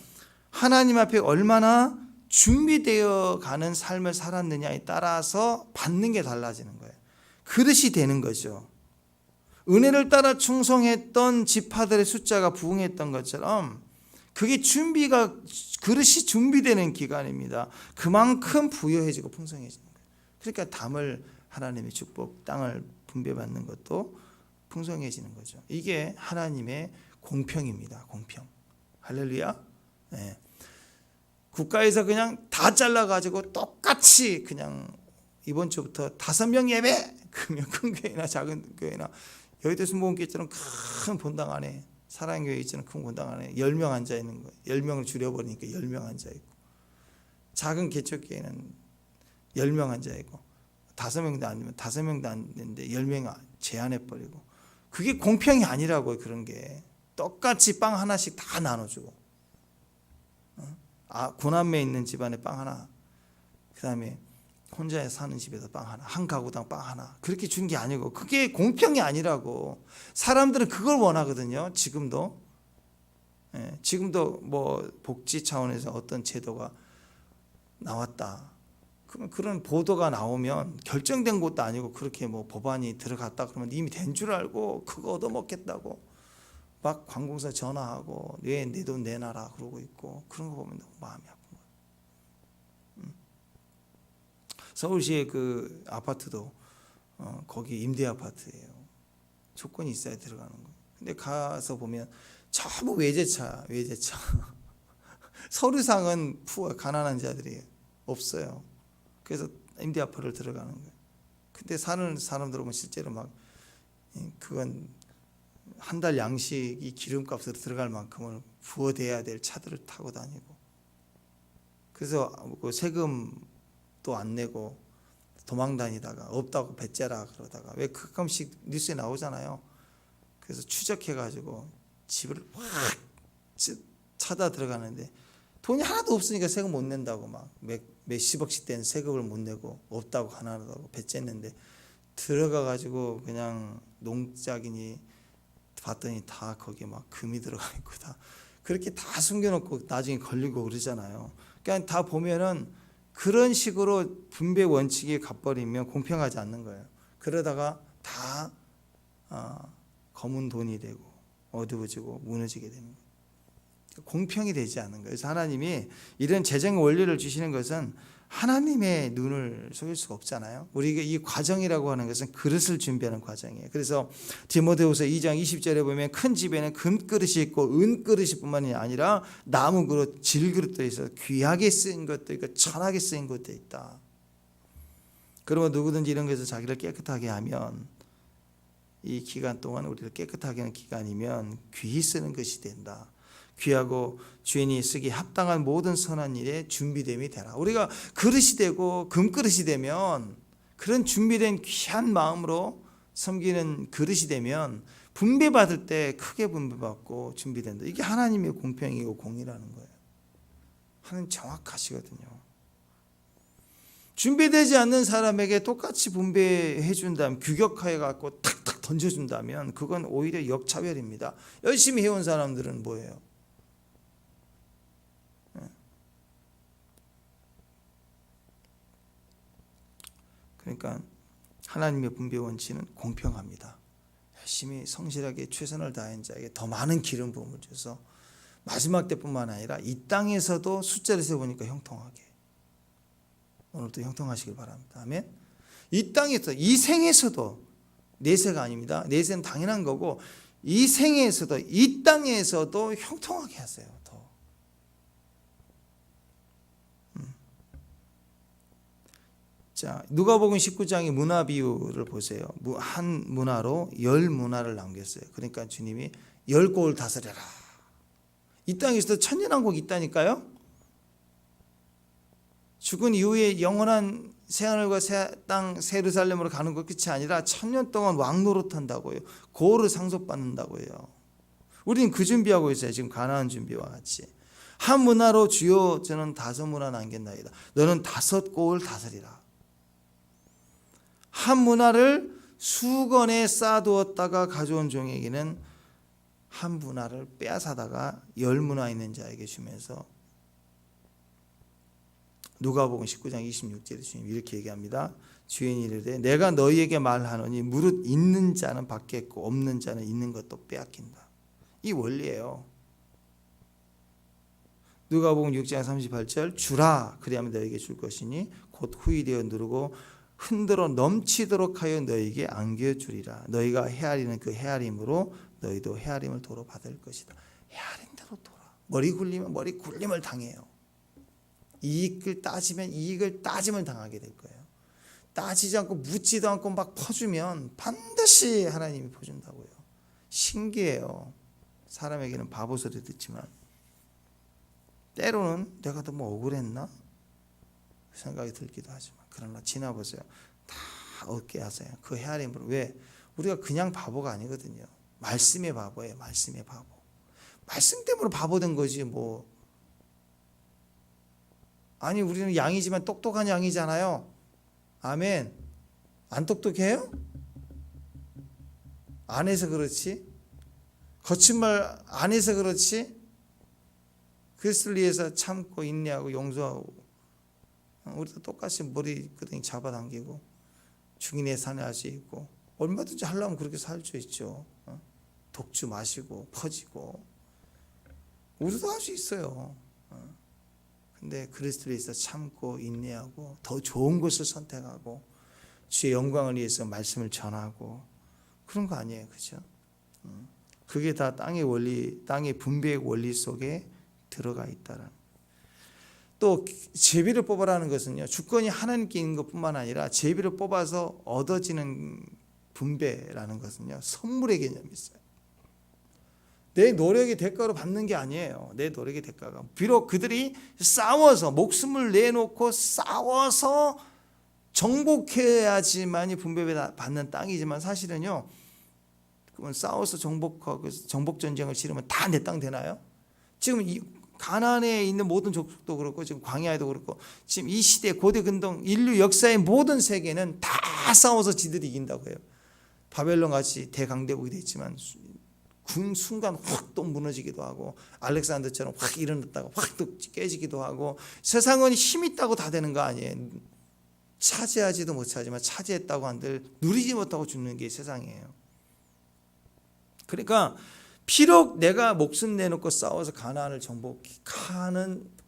하나님 앞에 얼마나 준비되어 가는 삶을 살았느냐에 따라서 받는 게 달라지는 거예요. 그릇이 되는 거죠. 은혜를 따라 충성했던 지파들의 숫자가 부흥했던 것처럼 그게 그릇이 준비되는 기간입니다. 그만큼 부여해지고 풍성해지는 거예요. 그러니까 담을 하나님의 축복, 땅을 분배받는 것도 풍성해지는 거죠. 이게 하나님의 공평입니다. 공평. 할렐루야. 네. 국가에서 그냥 다 잘라가지고 똑같이 그냥 이번 주부터 5명 예배! 그러면 큰 교회나 작은 교회나 여의도 순복음교회처럼 큰 본당 안에, 사랑교회 있잖아요. 큰 본당 안에 10명 앉아 있는 거예요. 10명을 줄여버리니까 10명 앉아 있고, 작은 개척교회는 10명 앉아 있고, 5명도 안 되면 5명도 안 되는데 10명 제한해버리고, 그게 공평이 아니라고요. 그런 게 똑같이 빵 하나씩 다 나눠주고, 고난매에 있는 집안에 빵 하나, 그 다음에 혼자 사는 집에서 빵 하나, 한 가구당 빵 하나, 그렇게 준 게 아니고, 그게 공평이 아니라고. 사람들은 그걸 원하거든요. 지금도. 지금도 뭐 복지 차원에서 어떤 제도가 나왔다, 그러면 그런 보도가 나오면 결정된 것도 아니고 그렇게 뭐 법안이 들어갔다 그러면 이미 된 줄 알고 그거 얻어먹겠다고 막 관공서 전화하고 왜 내 돈 내놔라 그러고 있고, 그런 거 보면 너무 마음이 아픈 거예요. 서울시의 그 아파트도 거기 임대 아파트예요. 조건이 있어야 들어가는 거예요. 근데 가서 보면 전부 외제차. 서류상은 가난한 자들이 없어요. 그래서 임대 아파트를 들어가는 거예요. 근데 사는 사람들 보면 실제로 막 그건 한 달 양식이 기름값으로 들어갈 만큼을 부어대야 될 차들을 타고 다니고, 그래서 그 세금도 안 내고 도망 다니다가 없다고 배째라 그러다가, 왜 가끔씩 뉴스에 나오잖아요. 그래서 추적해가지고 집을 확 찾아 들어가는데 돈이 하나도 없으니까 세금 못 낸다고 막 몇십억씩 된 세금을 못 내고 없다고 가난하다고 배째는데, 들어가가지고 그냥 농작이니 봤더니 다 거기에 막 금이 들어가 있고 다 그렇게 다 숨겨놓고 나중에 걸리고 그러잖아요. 그러니까 다 보면은 그런 식으로 분배 원칙이 가버리면 공평하지 않는 거예요. 그러다가 다 검은 돈이 되고 어두워지고 무너지게 되는 거예요. 공평이 되지 않는 거예요. 그래서 하나님이 이런 재정 원리를 주시는 것은 하나님의 눈을 속일 수가 없잖아요. 우리가 이 과정이라고 하는 것은 그릇을 준비하는 과정이에요. 그래서 디모데후서 2장 20절에 보면 큰 집에는 금그릇이 있고 은그릇이 뿐만이 아니라 나무 그릇, 질그릇도 있어 귀하게 쓰인 것도 있고 천하게 쓰인 것도 있다. 그러면 누구든지 이런 것에서 자기를 깨끗하게 하면, 이 기간 동안 우리를 깨끗하게 하는 기간이면 귀히 쓰는 것이 된다. 귀하고 주인이 쓰기 합당한 모든 선한 일에 준비됨이 되라. 우리가 그릇이 되고 금그릇이 되면, 그런 준비된 귀한 마음으로 섬기는 그릇이 되면 분배받을 때 크게 분배받고 준비된다. 이게 하나님의 공평이고 공의라는 거예요. 하나님 정확하시거든요. 준비되지 않는 사람에게 똑같이 분배해 준다면 규격화해 갖고 탁탁탁 던져준다면 그건 오히려 역차별입니다. 열심히 해온 사람들은 뭐예요? 그러니까 하나님의 분배 원칙은 공평합니다. 열심히 성실하게 최선을 다한 자에게 더 많은 기름 부음을 줘서 마지막 때뿐만 아니라 이 땅에서도 숫자를 세보니까 형통하게, 오늘도 형통하시길 바랍니다. 아멘. 이 땅에서, 이 생에서도, 내세가 아닙니다. 내세는 당연한 거고, 이 생에서도, 이 땅에서도 형통하게 하세요. 더. 자, 누가복음 19장의 문화 비유를 보세요. 한 문화로 10문화를 남겼어요. 그러니까 주님이 10곳을 다스려라. 이 땅에서도 천년왕국이 있다니까요. 죽은 이후에 영원한 새하늘과 새 땅 세루살렘으로 가는 것 끝이 아니라 천년 동안 왕노릇 한다고요. 고을을 상속받는다고요. 우리는 그 준비하고 있어요. 지금 가나안 준비와 같이. 한 문화로 주여 저는 5문화 남겼나이다. 너는 5곳을 다스리라. 한 문화를 수건에 쌓아두었다가 가져온 종에게는 한 문화를 빼앗아다가 10문화 있는 자에게 주면서 누가복음 19장 26절에 주님 이렇게 얘기합니다. 주인이 이르되 내가 너희에게 말하노니 무릇 있는 자는 받겠고 없는 자는 있는 것도 빼앗긴다. 이 원리예요. 누가복음 6장 38절 주라 그리하면 너희에게 줄 것이니 곧 후일되어 누르고 흔들어 넘치도록 하여 너희에게 안겨주리라. 너희가 헤아리는 그 헤아림으로 너희도 헤아림을 도로 받을 것이다. 헤아린 대로 돌아. 머리 굴리면 머리 굴림을 당해요. 이익을 따지면 이익을 따짐을 당하게 될 거예요. 따지지 않고 묻지도 않고 막 퍼주면 반드시 하나님이 퍼준다고요. 신기해요. 사람에게는 바보 소리 듣지만 때로는 내가 너무 억울했나 생각이 들기도 하지만 그러나 지나보세요. 다 얻게 하세요. 그 헤아림으로. 왜? 우리가 그냥 바보가 아니거든요. 말씀의 바보예요. 말씀의 바보. 말씀 때문에 바보 된 거지 뭐. 아니 우리는 양이지만 똑똑한 양이잖아요. 아멘. 안 똑똑해요? 안 해서 그렇지. 거친 말 안 해서 그렇지. 그리스도를 위해서 참고 인내하고 용서하고 우리도 똑같이 머리끄댕이 잡아당기고 중인의 산에 할 수 있고 얼마든지 하려면 그렇게 살 수 있죠. 독주 마시고 퍼지고 우리도 할 수 있어요. 근데 그리스도를 위해서 참고 인내하고 더 좋은 것을 선택하고 주의 영광을 위해서 말씀을 전하고 그런 거 아니에요. 그렇죠? 그게 다 땅의 원리, 땅의 분배의 원리 속에 들어가 있다라는. 또 제비를 뽑아라는 것은요. 주권이 하나님께 있는 것뿐만 아니라 제비를 뽑아서 얻어지는 분배라는 것은요. 선물의 개념이 있어요. 내 노력의 대가로 받는 게 아니에요. 내 노력의 대가가. 비록 그들이 싸워서 목숨을 내놓고 싸워서 정복해야지만이 분배받는 땅이지만 사실은요. 그건 싸워서 정복하고 정복 전쟁을 치르면 다 내 땅 되나요? 지금 이 가나안에 있는 모든 족속도 그렇고 지금 광야에도 그렇고 지금 이 시대 고대 근동 인류 역사의 모든 세계는 다 싸워서 지들이 이긴다고 해요. 바벨론 같이 대강대국이 됐지만 순간 확 또 무너지기도 하고 알렉산더처럼 확 일어났다가 확 또 깨지기도 하고 세상은 힘 있다고 다 되는 거 아니에요. 차지하지도 못하지만 차지했다고 한들 누리지 못하고 죽는 게 세상이에요. 그러니까 비록 내가 목숨 내놓고 싸워서 가나안을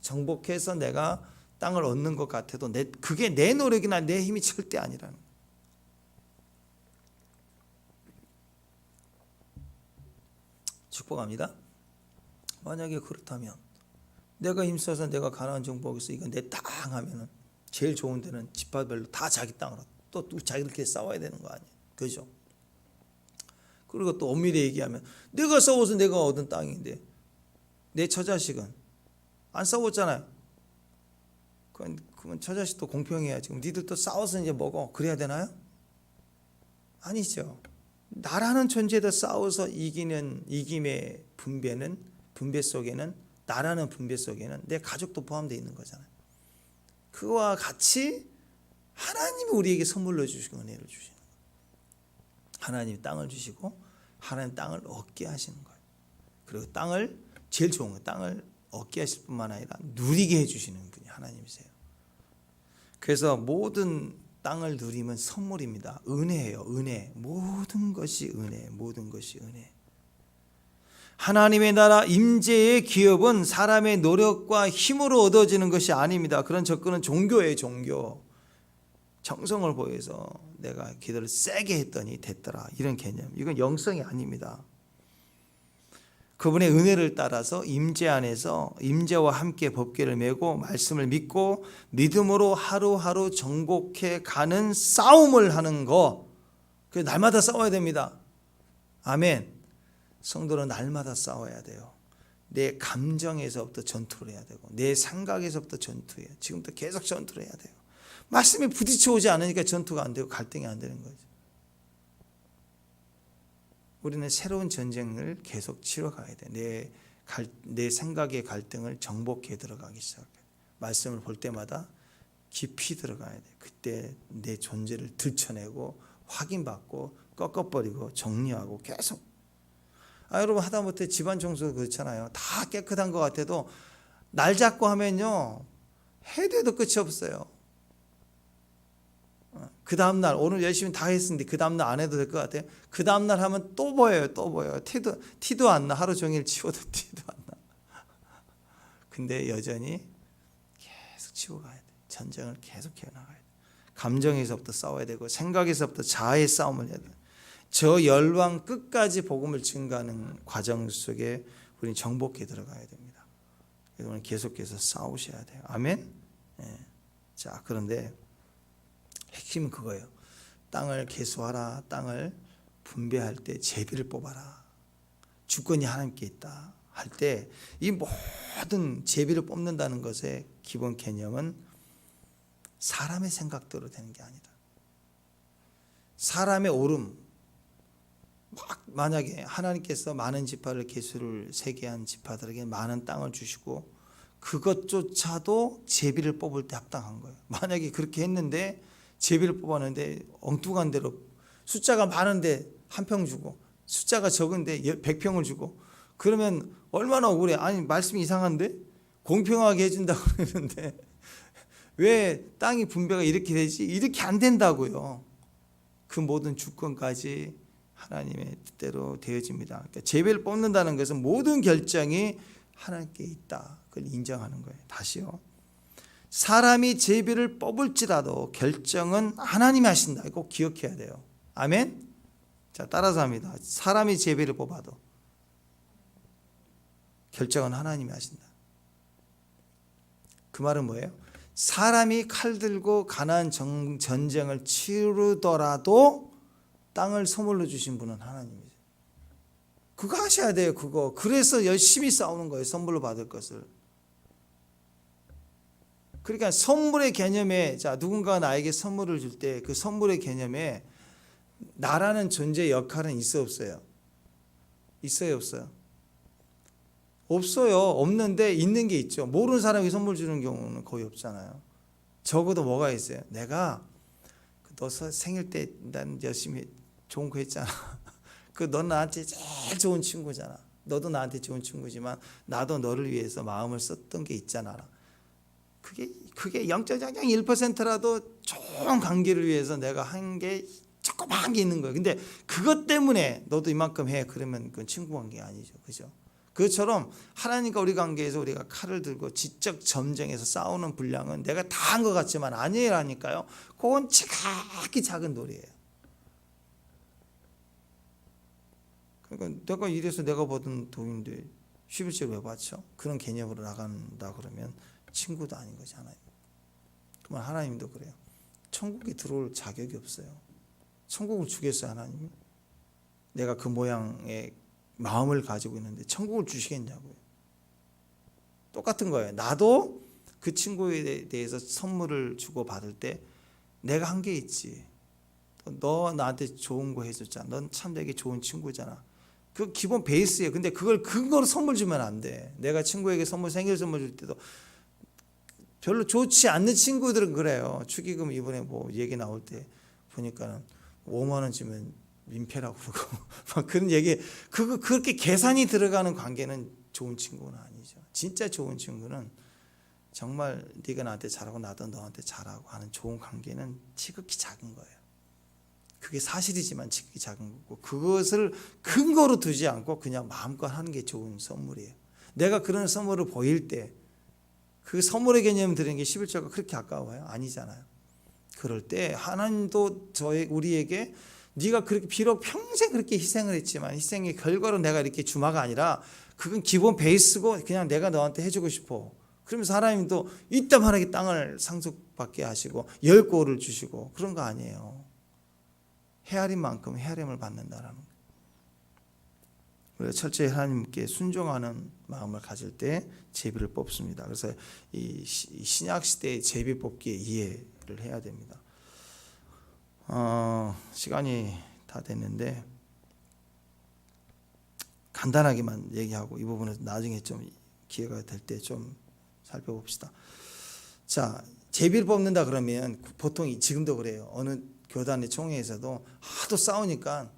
정복해서 내가 땅을 얻는 것 같아도 그게 내 노력이나 내 힘이 절대 아니라는 거예요. 축복합니다. 만약에 그렇다면 내가 힘써서 내가 가나안 정복해서 이건 내 땅 하면은 제일 좋은 데는 지파별로 다 자기 땅으로 또 자기들끼리 싸워야 되는 거 아니에요. 그죠? 그리고 또 엄밀히 얘기하면 내가 싸워서 내가 얻은 땅인데 내 처자식은 안 싸웠잖아요. 그건 처자식도 공평해야 지금 니들도 싸워서 이제 먹어 그래야 되나요? 아니죠. 나라는 존재도 싸워서 이김의 분배 속에는 나라는 분배 속에는 내 가족도 포함되어 있는 거잖아요. 그와 같이 하나님이 우리에게 선물로 주시고 은혜를 주시는 거예요. 하나님이 땅을 주시고 하나님 땅을 얻게 하시는 거예요. 그리고 땅을 제일 좋은 거 땅을 얻게 하실 뿐만 아니라 누리게 해주시는 분이 하나님이세요. 그래서 모든 땅을 누리면 선물입니다. 은혜예요. 은혜. 모든 것이 은혜. 모든 것이 은혜. 하나님의 나라 임재의 기업은 사람의 노력과 힘으로 얻어지는 것이 아닙니다. 그런 접근은 종교예요. 종교. 정성을 보여서 내가 기도를 세게 했더니 됐더라. 이런 개념. 이건 영성이 아닙니다. 그분의 은혜를 따라서 임재 안에서 임재와 함께 법궤를 메고 말씀을 믿고 믿음으로 하루하루 정복해 가는 싸움을 하는 거. 그 날마다 싸워야 됩니다. 아멘. 성도는 날마다 싸워야 돼요. 내 감정에서부터 전투를 해야 되고 내 생각에서부터 전투해요. 지금부터 계속 전투를 해야 돼요. 말씀이 부딪혀 오지 않으니까 전투가 안 되고 갈등이 안 되는 거죠. 우리는 새로운 전쟁을 계속 치러가야 돼. 내 생각의 갈등을 정복해 들어가기 시작해요. 말씀을 볼 때마다 깊이 들어가야 돼. 그때 내 존재를 들춰내고 확인받고 꺾어버리고 정리하고 계속. 여러분 하다못해 집안 청소도 그렇잖아요. 다 깨끗한 것 같아도 날 잡고 하면요 해도 끝이 없어요. 그 다음날 오늘 열심히 다 했는데 그 다음날 안 해도 될 것 같아요. 그 다음날 하면 또 보여요. 또 보여요. 티도 안 나. 하루 종일 치워도 티도 안 나. 근데 여전히 계속 치워가야 돼. 전쟁을 계속 해나가야 돼. 감정에서부터 싸워야 되고 생각에서부터 자아의 싸움을 해야 돼. 저 열왕 끝까지 복음을 증가하는 과정 속에 우리는 정복해 들어가야 됩니다. 그래서 오늘 계속해서 싸우셔야 돼요. 아멘. 네. 자, 그런데 핵심은 그거예요. 땅을 계수하라. 땅을 분배할 때 제비를 뽑아라. 주권이 하나님께 있다 할 때 이 모든 제비를 뽑는다는 것의 기본 개념은 사람의 생각대로 되는 게 아니다. 사람의 옳음. 만약에 하나님께서 많은 지파를 계수를 세게 한 지파들에게 많은 땅을 주시고 그것조차도 제비를 뽑을 때 합당한 거예요. 만약에 그렇게 했는데 제비를 뽑았는데 엉뚱한 대로 숫자가 많은데 한 평 주고 숫자가 적은데 100평을 주고 그러면 얼마나 억울해. 아니 말씀이 이상한데 공평하게 해준다고 그러는데 왜 땅이 분배가 이렇게 되지? 이렇게 안 된다고요. 그 모든 주권까지 하나님의 뜻대로 되어집니다. 그러니까 제비를 뽑는다는 것은 모든 결정이 하나님께 있다. 그걸 인정하는 거예요. 다시요. 사람이 제비를 뽑을지라도 결정은 하나님이 하신다. 이거 꼭 기억해야 돼요. 아멘. 자, 따라서 합니다. 사람이 제비를 뽑아도 결정은 하나님이 하신다. 그 말은 뭐예요? 사람이 칼 들고 가나안 전쟁을 치르더라도 땅을 선물로 주신 분은 하나님이죠. 그거 하셔야 돼요. 그거. 그래서 열심히 싸우는 거예요. 선물로 받을 것을. 그러니까 선물의 개념에 자 누군가가 나에게 선물을 줄 때 그 선물의 개념에 나라는 존재의 역할은 있어 없어요? 있어요 없어요? 없어요. 없는데 있는 게 있죠. 모르는 사람이 선물 주는 경우는 거의 없잖아요. 적어도 뭐가 있어요? 내가 너 생일 때 난 열심히 좋은 거 했잖아. 넌 나한테 제일 좋은 친구잖아. 너도 나한테 좋은 친구지만 나도 너를 위해서 마음을 썼던 게 있잖아. 그게 0.01%라도 좋은 관계를 위해서 내가 한 게 조그만 게 있는 거예요. 근데 그것 때문에 너도 이만큼 해. 그러면 그건 친구 관계가 아니죠. 그죠? 그것처럼 하나님과 우리 관계에서 우리가 칼을 들고 지적 점쟁에서 싸우는 분량은 내가 다 한 것 같지만 아니라니까요. 그건 지극히 작은 돌이에요. 그러니까 내가 이래서 내가 받은 돈인데 11조 왜 받죠? 그런 개념으로 나간다 그러면 친구도 아닌 거잖아요. 그러면 하나님도 그래요. 천국에 들어올 자격이 없어요. 천국을 주겠어요 하나님이? 내가 그 모양의 마음을 가지고 있는데 천국을 주시겠냐고요. 똑같은 거예요. 나도 그 친구에 대해서 선물을 주고 받을 때 내가 한 게 있지. 너 나한테 좋은 거 해줬잖아. 넌 참 되게 좋은 친구잖아. 그 기본 베이스예요. 근데 그걸 근거로 선물 주면 안 돼. 내가 친구에게 생일 선물 줄 때도 별로 좋지 않는 친구들은 그래요. 축의금 이번에 뭐 얘기 나올 때 보니까는 5만 원 주면 민폐라고 그러고 막 그런 얘기. 그렇게 계산이 들어가는 관계는 좋은 친구는 아니죠. 진짜 좋은 친구는 정말 네가 나한테 잘하고 나도 너한테 잘하고 하는 좋은 관계는 지극히 작은 거예요. 그게 사실이지만 지극히 작은 거고, 그것을 근거로 두지 않고 그냥 마음껏 하는 게 좋은 선물이에요. 내가 그런 선물을 보일 때 그 선물의 개념을 드리는 게 11조가 그렇게 아까워요? 아니잖아요. 그럴 때 하나님도 우리에게 네가 그렇게 비록 평생 그렇게 희생을 했지만 희생의 결과로 내가 이렇게 주마가 아니라 그건 기본 베이스고 그냥 내가 너한테 해주고 싶어. 그러면서 하나님도 이따만하게 땅을 상속받게 하시고 10고를 주시고 그런 거 아니에요. 헤아린 만큼 헤아림을 받는다라는 거예요. 우리가 철저히 하나님께 순종하는 마음을 가질 때 제비를 뽑습니다. 그래서 이 신약 시대의 제비 뽑기의 이해를 해야 됩니다. 시간이 다 됐는데 간단하게만 얘기하고 이 부분은 나중에 좀 기회가 될 때 좀 살펴봅시다. 자, 제비를 뽑는다 그러면 보통 지금도 그래요. 어느 교단의 총회에서도 하도 싸우니까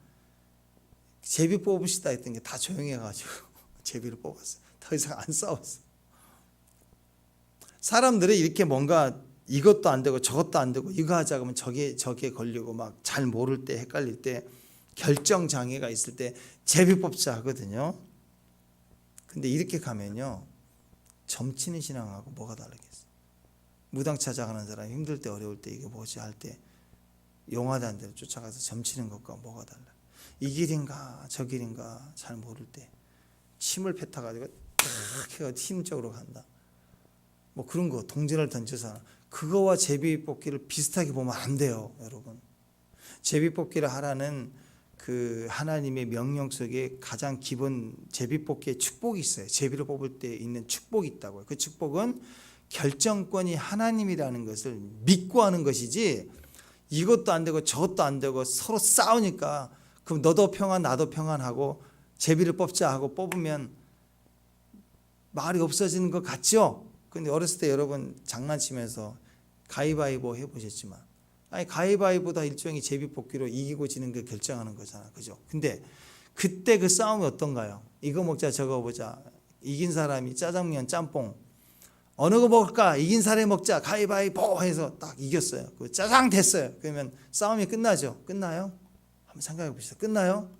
제비 뽑읍시다 했던 게 다 조용히 해가지고 제비를 뽑았어요. 더 이상 안 싸웠어요. 사람들이 이렇게 뭔가 이것도 안 되고 저것도 안 되고 이거 하자 그러면 저게 걸리고 막 잘 모를 때 헷갈릴 때 결정 장애가 있을 때 제비 뽑자 하거든요. 근데 이렇게 가면요, 점치는 신앙하고 뭐가 다르겠어요? 무당 찾아가는 사람 힘들 때 어려울 때 이게 뭐지 할 때 용하다는 대로 쫓아가서 점치는 것과 뭐가 달라요? 이 길인가 저 길인가 잘 모를 때 침을 뱉어가지고 이렇게 힘적으로 간다. 뭐 그런 거 동전을 던져서 그거와 제비 뽑기를 비슷하게 보면 안 돼요, 여러분. 제비 뽑기를 하라는 그 하나님의 명령 속에 가장 기본 제비 뽑기의 축복이 있어요. 제비를 뽑을 때 있는 축복이 있다고요. 그 축복은 결정권이 하나님이라는 것을 믿고 하는 것이지, 이것도 안 되고 저것도 안 되고 서로 싸우니까 그럼 너도 평안 나도 평안하고 제비를 뽑자 하고 뽑으면 말이 없어지는 것 같죠? 근데 어렸을 때 여러분 장난치면서 가위바위보 해보셨지만, 아니 가위바위보다 일종의 제비뽑기로 이기고 지는 걸 결정하는 거잖아, 그죠? 근데 그때 그 싸움이 어떤가요? 이거 먹자 저거 보자. 이긴 사람이 짜장면 짬뽕 어느 거 먹을까? 이긴 사람이 먹자 가위바위보 해서 딱 이겼어요. 그 짜장 됐어요. 그러면 싸움이 끝나죠? 끝나요? 한번 생각해 보시죠. 끝나요?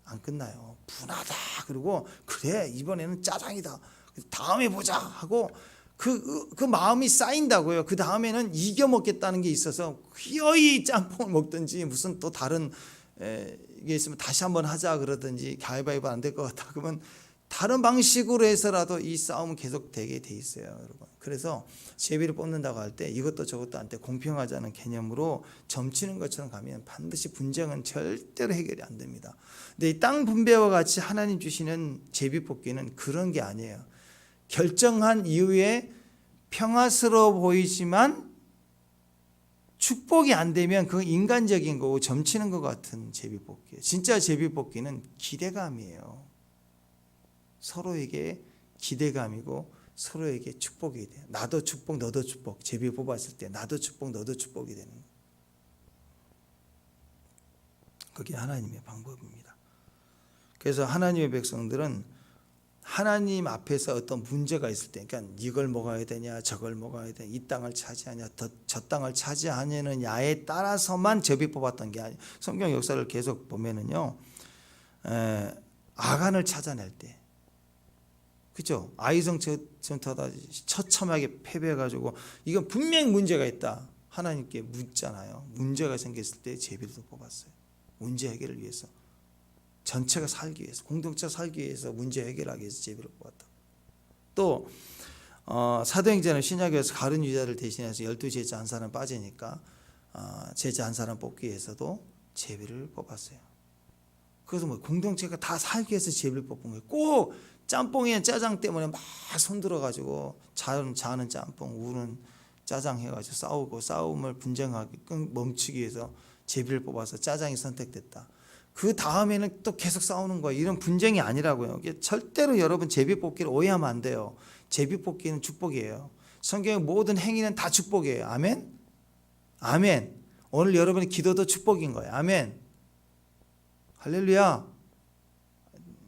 안 끝나요. 분하다. 그리고 그래 이번에는 짜장이다. 다음에 보자 하고 그 마음이 쌓인다고요. 그 다음에는 이겨 먹겠다는 게 있어서 기어이 짬뽕을 먹든지 무슨 또 다른 이게 있으면 다시 한번 하자 그러든지 가위바위보 안 될 것 같다 그러면 다른 방식으로 해서라도 이 싸움은 계속 되게 돼 있어요, 여러분. 그래서 제비를 뽑는다고 할 때 이것도 저것도 안 돼 공평하자는 개념으로 점치는 것처럼 가면 반드시 분쟁은 절대로 해결이 안 됩니다. 근데 이 땅 분배와 같이 하나님 주시는 제비 뽑기는 그런 게 아니에요. 결정한 이후에 평화스러워 보이지만 축복이 안 되면 그건 인간적인 거고 점치는 것 같은 제비뽑기예요. 진짜 제비뽑기는 기대감이에요. 서로에게 기대감이고 서로에게 축복이 돼요. 나도 축복 너도 축복. 제비 뽑았을 때 나도 축복 너도 축복이 되는 거예요. 그게 하나님의 방법입니다. 그래서 하나님의 백성들은 하나님 앞에서 어떤 문제가 있을 때, 그러니까 이걸 먹어야 되냐 저걸 먹어야 되냐 이 땅을 차지하냐 저 땅을 차지하느냐에 따라서만 제비 뽑았던 게 아니에요. 성경 역사를 계속 보면은요, 아간을 찾아낼 때, 그죠? 아이성 전투하다 처참하게 패배해가지고 이건 분명히 문제가 있다 하나님께 묻잖아요. 문제가 생겼을 때 제비를 뽑았어요. 문제 해결을 위해서. 전체가 살기 위해서, 공동체가 살기 위해서, 문제 해결하기 위해서 제비를 뽑았다. 또 사도행전의 신약에서 가룟 유다를 대신해서 12제자 한 사람 빠지니까 제자 한 사람 뽑기 위해서도 제비를 뽑았어요. 그래서 뭐 공동체가 다 살기 위해서 제비를 뽑은 거예요. 꼭 짬뽕에 짜장 때문에 막 손들어가지고 자는 짬뽕, 우는 짜장 해가지고 싸우고 싸움을 분쟁하기 멈추기 위해서 제비를 뽑아서 짜장이 선택됐다. 그 다음에는 또 계속 싸우는 거예요. 이런 분쟁이 아니라고요. 절대로 여러분 제비 뽑기를 오해하면 안 돼요. 제비 뽑기는 축복이에요. 성경의 모든 행위는 다 축복이에요. 아멘? 아멘. 오늘 여러분의 기도도 축복인 거예요. 아멘. 할렐루야.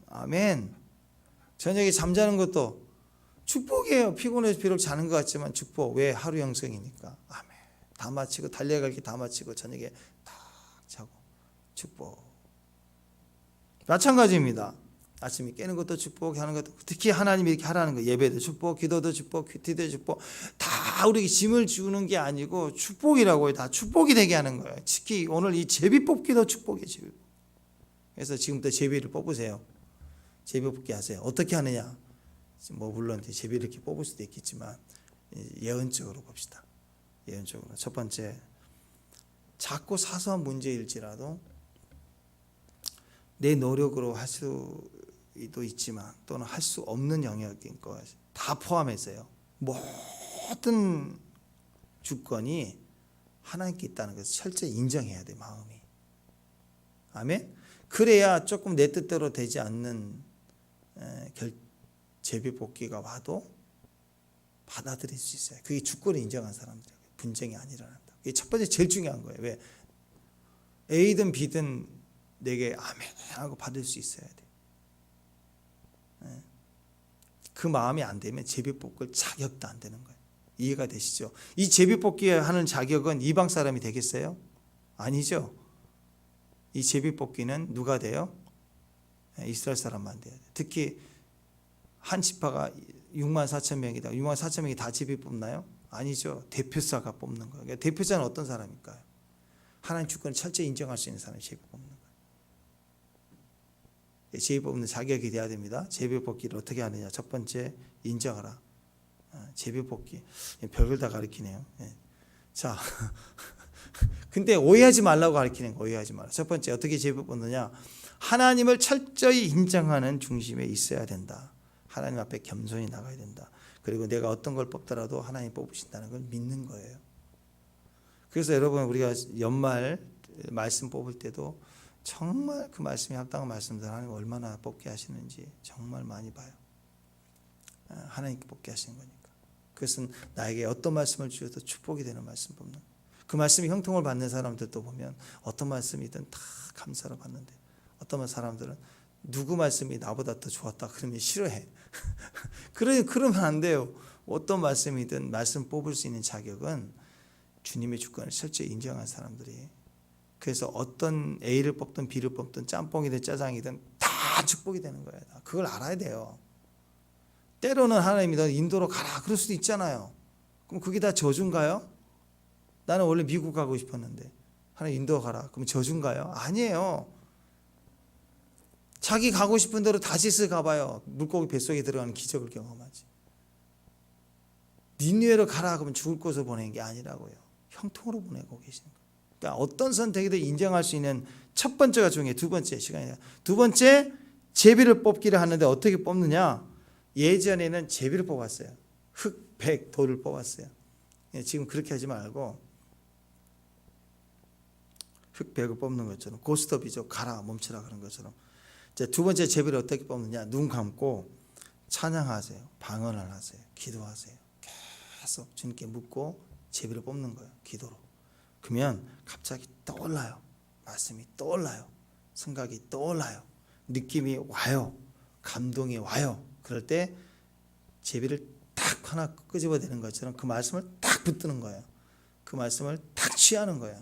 아멘. 저녁에 잠자는 것도 축복이에요. 피곤해서 비록 자는 것 같지만 축복. 왜? 하루 영성이니까. 아멘. 다 마치고 달려갈 게 다 마치고 저녁에 딱 자고 축복. 마찬가지입니다. 아침에 깨는 것도 축복, 하는 것도, 특히 하나님이 이렇게 하라는 거, 예배도 축복, 기도도 축복, 큐티도 축복, 다 우리에게 짐을 주는 게 아니고 축복이라고 해요. 다 축복이 되게 하는 거예요. 특히 오늘 이 제비 뽑기도 축복이에요. 제비. 그래서 지금부터 제비를 뽑으세요. 제비 뽑기 하세요. 어떻게 하느냐? 뭐 물론 제비를 이렇게 뽑을 수도 있겠지만 예언적으로 봅시다. 예언적으로. 첫 번째, 작고 사소한 문제일지라도 내 노력으로 할 수도 있지만 또는 할 수 없는 영역인 것 다 포함해서요. 모든 주권이 하나님께 있다는 것을 철저히 인정해야 돼, 마음이. 아멘. 그래야 조금 내 뜻대로 되지 않는 제비뽑기가 와도 받아들일 수 있어요. 그게 주권을 인정한 사람들에게 분쟁이 안 일어난다. 그게 첫 번째 제일 중요한 거예요. 왜? A든 B든 내게 아멘 하고 받을 수 있어야 돼. 그 마음이 안 되면 제비뽑을 자격도 안 되는 거예요. 이해가 되시죠? 이 제비뽑기 하는 자격은 이방 사람이 되겠어요? 아니죠. 이 제비뽑기는 누가 돼요? 이스라엘 사람만 돼요. 특히 한 지파가 6만 4천 명이다. 6만 4천 명이 다 제비 뽑나요? 아니죠. 대표사가 뽑는 거예요. 그러니까 대표자는 어떤 사람일까요? 하나님 주권을 철저히 인정할 수 있는 사람이 제비 뽑는 거예요. 제비 뽑는 자격이 돼야 됩니다. 제비 뽑기를 어떻게 하느냐? 첫 번째, 인정하라. 제비 뽑기 별걸 다 가르치네요. 자, 근데 오해하지 말라고 가르치는 거. 오해하지 마라. 첫 번째, 어떻게 제비 뽑느냐? 하나님을 철저히 인정하는 중심에 있어야 된다. 하나님 앞에 겸손히 나가야 된다. 그리고 내가 어떤 걸 뽑더라도 하나님 뽑으신다는 걸 믿는 거예요. 그래서 여러분, 우리가 연말 말씀 뽑을 때도 정말 그 말씀이 합당한 말씀들 하나님 얼마나 뽑게 하시는지 정말 많이 봐요. 하나님께 뽑게 하시는 거니까. 그것은 나에게 어떤 말씀을 주셔도 축복이 되는 말씀 뽑는 거예요. 그 말씀이 형통을 받는 사람들도 보면 어떤 말씀이든 다 감사로 받는데, 어떤 사람들은 누구 말씀이 나보다 더 좋았다 그러면 싫어해. 그러면 안 돼요. 어떤 말씀이든 말씀 뽑을 수 있는 자격은 주님의 주권을 철저히 인정한 사람들이. 그래서 어떤 A를 뽑든 B를 뽑든 짬뽕이든 짜장이든 다 축복이 되는 거예요. 그걸 알아야 돼요. 때로는 하나님이 너 인도로 가라 그럴 수도 있잖아요. 그럼 그게 다 저주인가요? 나는 원래 미국 가고 싶었는데 하나님 인도 가라. 그럼 저주인가요? 아니에요. 자기 가고 싶은 대로 다시스 가봐요. 물고기 뱃속에 들어가는 기적을 경험하지. 니느웨로 가라 그러면 죽을 곳을 보내는 게 아니라고요. 형통으로 보내고 계시는 거예요. 그러니까 어떤 선택이든 인정할 수 있는 첫 번째가 중요해요. 두 번째 시간이다. 두 번째, 제비를 뽑기를 하는데 어떻게 뽑느냐? 예전에는 제비를 뽑았어요. 흙, 백, 돌을 뽑았어요. 지금 그렇게 하지 말고 흙, 백을 뽑는 것처럼 고스톱이죠. 가라, 멈추라 그런 것처럼. 자, 두 번째 제비를 어떻게 뽑느냐? 눈 감고 찬양하세요. 방언을 하세요. 기도하세요. 계속 주님께 묻고 제비를 뽑는 거예요. 기도로. 그러면 갑자기 떠올라요. 말씀이 떠올라요. 생각이 떠올라요. 느낌이 와요. 감동이 와요. 그럴 때 제비를 딱 하나 끄집어내는 것처럼 그 말씀을 딱 붙드는 거예요. 그 말씀을 딱 취하는 거예요.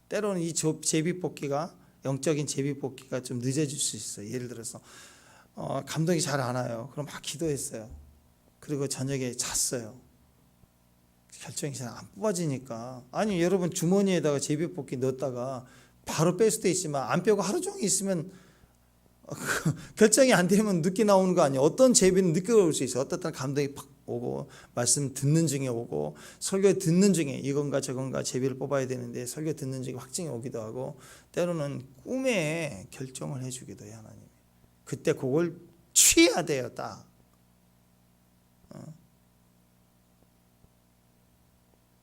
때로는 이 제비 뽑기가, 영적인 제비 뽑기가 좀 늦어질 수 있어요. 예를 들어서 감동이 잘 안 와요. 그럼 막 기도했어요. 그리고 저녁에 잤어요. 결정이 잘 안 뽑아지니까. 아니 여러분, 주머니에다가 제비 뽑기 넣었다가 바로 뺄 수도 있지만 안 빼고 하루 종일 있으면 결정이 안 되면 늦게 나오는 거 아니에요. 어떤 제비는 늦게 올 수 있어요. 어떤 때는 감동이 팍 오고 말씀 듣는 중에 오고 설교 듣는 중에 이건가 저건가 제비를 뽑아야 되는데 설교 듣는 중에 확증이 오기도 하고, 때로는 꿈에 결정을 해주기도 해요. 하나님. 그때 그걸 취해야 돼요. 딱.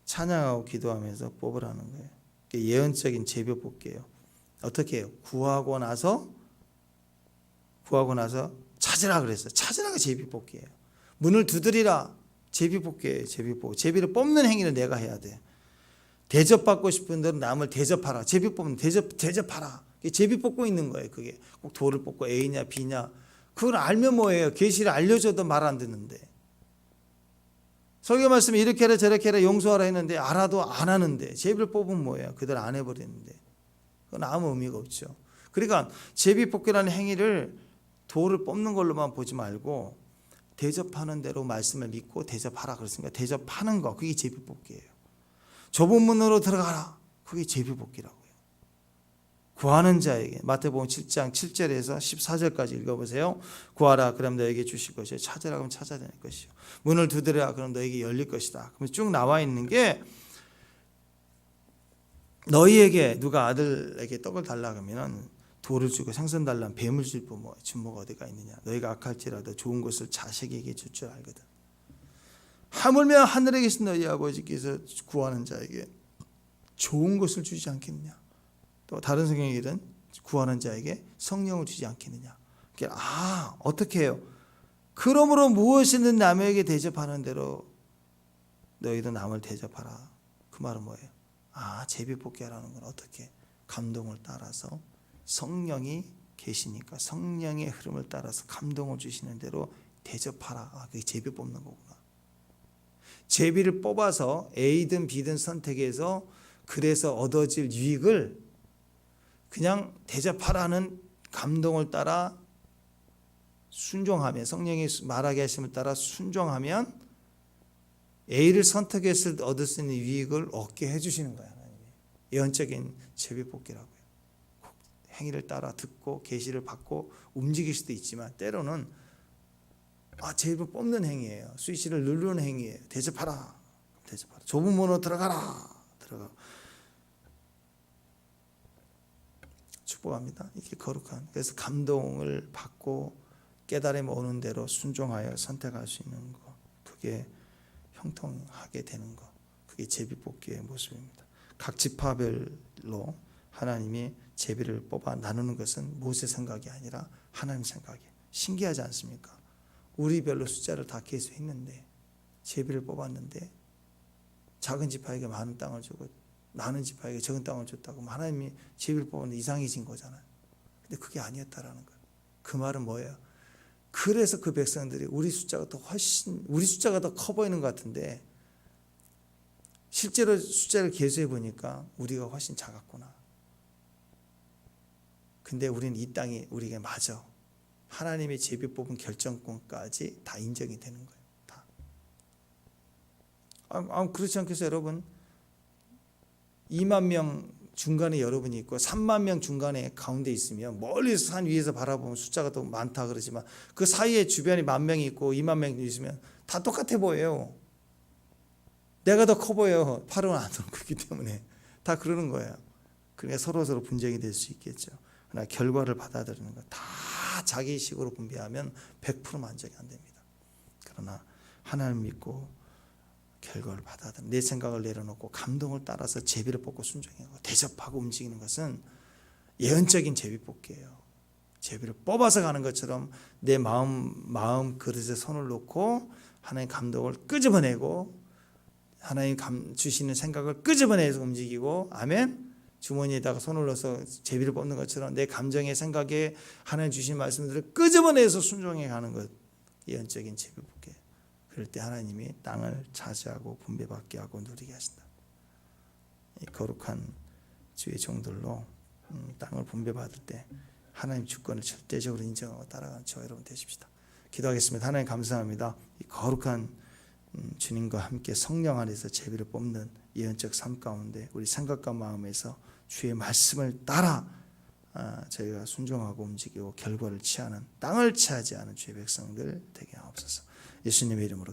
찬양하고 기도하면서 뽑으라는 거예요. 예언적인 제비 뽑기예요. 어떻게 해요? 구하고 나서 찾으라 그랬어요. 찾으라가 제비 뽑기예요. 문을 두드리라. 제비 뽑기예요. 제비 뽑기. 제비를 뽑는 행위를 내가 해야 돼. 대접받고 싶은 대로 남을 대접하라. 제비 뽑는 대접하라. 제비 뽑고 있는 거예요. 그게 꼭 돌을 뽑고 A냐 B냐 그걸 알면 뭐예요? 계시를 알려줘도 말 안 듣는데. 설교 말씀에 이렇게 해라 저렇게 해라 용서하라 했는데 알아도 안 하는데 제비를 뽑으면 뭐예요? 그대로 안 해버리는데 그건 아무 의미가 없죠. 그러니까 제비 뽑기라는 행위를 돌을 뽑는 걸로만 보지 말고 대접하는 대로 말씀을 믿고 대접하라 그랬으니까 대접하는 거 그게 제비 뽑기예요. 좁은 문으로 들어가라 그게 제비 뽑기라고요. 구하는 자에게 마태복음 7장 7절에서 14절까지 읽어보세요. 구하라 그럼 너에게 주실 것이요 찾으라 그럼 찾아낼 것이요 문을 두드려라 그럼 너에게 열릴 것이다. 그럼 쭉 나와 있는 게 너희에게 누가 아들에게 떡을 달라 그러면 돌을 주고 생선 달라면 뱀을 줄 준모가 어디가 있느냐. 너희가 악할지라도 좋은 것을 자식에게 줄 줄 알거든. 하물며 하늘에 계신 너희 아버지께서 구하는 자에게 좋은 것을 주지 않겠느냐. 또 다른 성경에는 구하는 자에게 성령을 주지 않겠느냐. 어떻게 해요? 그러므로 무엇이든 남에게 대접하는 대로 너희도 남을 대접하라. 그 말은 뭐예요? 제비 뽑기 하라는 건 어떻게? 감동을 따라서 성령이 계시니까 성령의 흐름을 따라서 감동을 주시는 대로 대접하라. 그게 제비 뽑는 거구나. 제비를 뽑아서 A든 B든 선택해서 그래서 얻어질 유익을 그냥 대접하라는 감동을 따라 순종하면 성령이 말하게 하심을 따라 순종하면 A를 선택했을 때 얻을 수 있는 유익을 얻게 해주시는 거예요. 하나님이. 예언적인 제비 뽑기라고요. 행위를 따라 듣고 계시를 받고 움직일 수도 있지만 때로는 제비를 뽑는 행위예요. 스위치를 누르는 행위예요. 대접하라. 좁은 문으로 들어가라. 축복합니다. 이게 거룩한. 그래서 감동을 받고 깨달음이 오는 대로 순종하여 선택할 수 있는 것. 그게 형통하게 되는 것. 그게 제비뽑기의 모습입니다. 각 지파별로 하나님이 제비를 뽑아 나누는 것은 모세 생각이 아니라 하나님 생각이에요. 신기하지 않습니까? 우리별로 숫자를 다 계수했는데 제비를 뽑았는데 작은 지파에게 많은 땅을 주고 많은 지파에게 적은 땅을 줬다고 하나님이 제비를 뽑았는데 이상해진 거잖아요. 근데 그게 아니었다라는 거예요. 그 말은 뭐예요? 그래서 그 백성들이 우리 숫자가 더 커 보이는 것 같은데 실제로 숫자를 계수해 보니까 우리가 훨씬 작았구나. 근데 우리는 이 땅이 우리에게 맞아. 하나님의 제비 뽑은 결정권까지 다 인정이 되는 거예요. 다. 그렇지 않겠어요, 여러분? 2만 명 중간에 여러분이 있고 3만 명 중간에 가운데 있으면 멀리서 산 위에서 바라보면 숫자가 더 많다 그러지만 그 사이에 주변에 10,000명이 있고 2만 명이 있으면 다 똑같아 보여요. 내가 더 커 보여. 팔은 안 그렇기 때문에 다 그러는 거예요. 그러니까 서로 분쟁이 될 수 있겠죠. 그러나 결과를 받아들이는 거 다 자기식으로 분배하면 100% 만족이 안 됩니다. 그러나 하나님 믿고 결과를 받아들이는 내 생각을 내려놓고 감동을 따라서 제비를 뽑고 순종하고 대접하고 움직이는 것은 예언적인 제비 뽑기예요. 제비를 뽑아서 가는 것처럼 내 마음 그릇에 손을 놓고 하나님 감동을 끄집어내고 하나님 주시는 생각을 끄집어내서 움직이고 아멘. 주머니에다가 손을 넣어서 제비를 뽑는 것처럼 내 감정의 생각에 하나님 주신 말씀들을 끄집어내서 순종해 가는 것 예언적인 제비 뽑기예요. 그럴 때 하나님이 땅을 차지하고 분배받게 하고 누리게 하신다. 이 거룩한 주의 종들로 땅을 분배받을 때 하나님 주권을 절대적으로 인정하고 따라가는 저와 여러분 되십시다. 기도하겠습니다. 하나님 감사합니다. 이 거룩한 주님과 함께 성령 안에서 제비를 뽑는 예언적 삶 가운데 우리 생각과 마음에서 주의 말씀을 따라 저희가 순종하고 움직이고 결과를 취하는 땅을 차지하는 주의 백성들 되게 하옵소서. 예수님의 이름으로 기도합니다.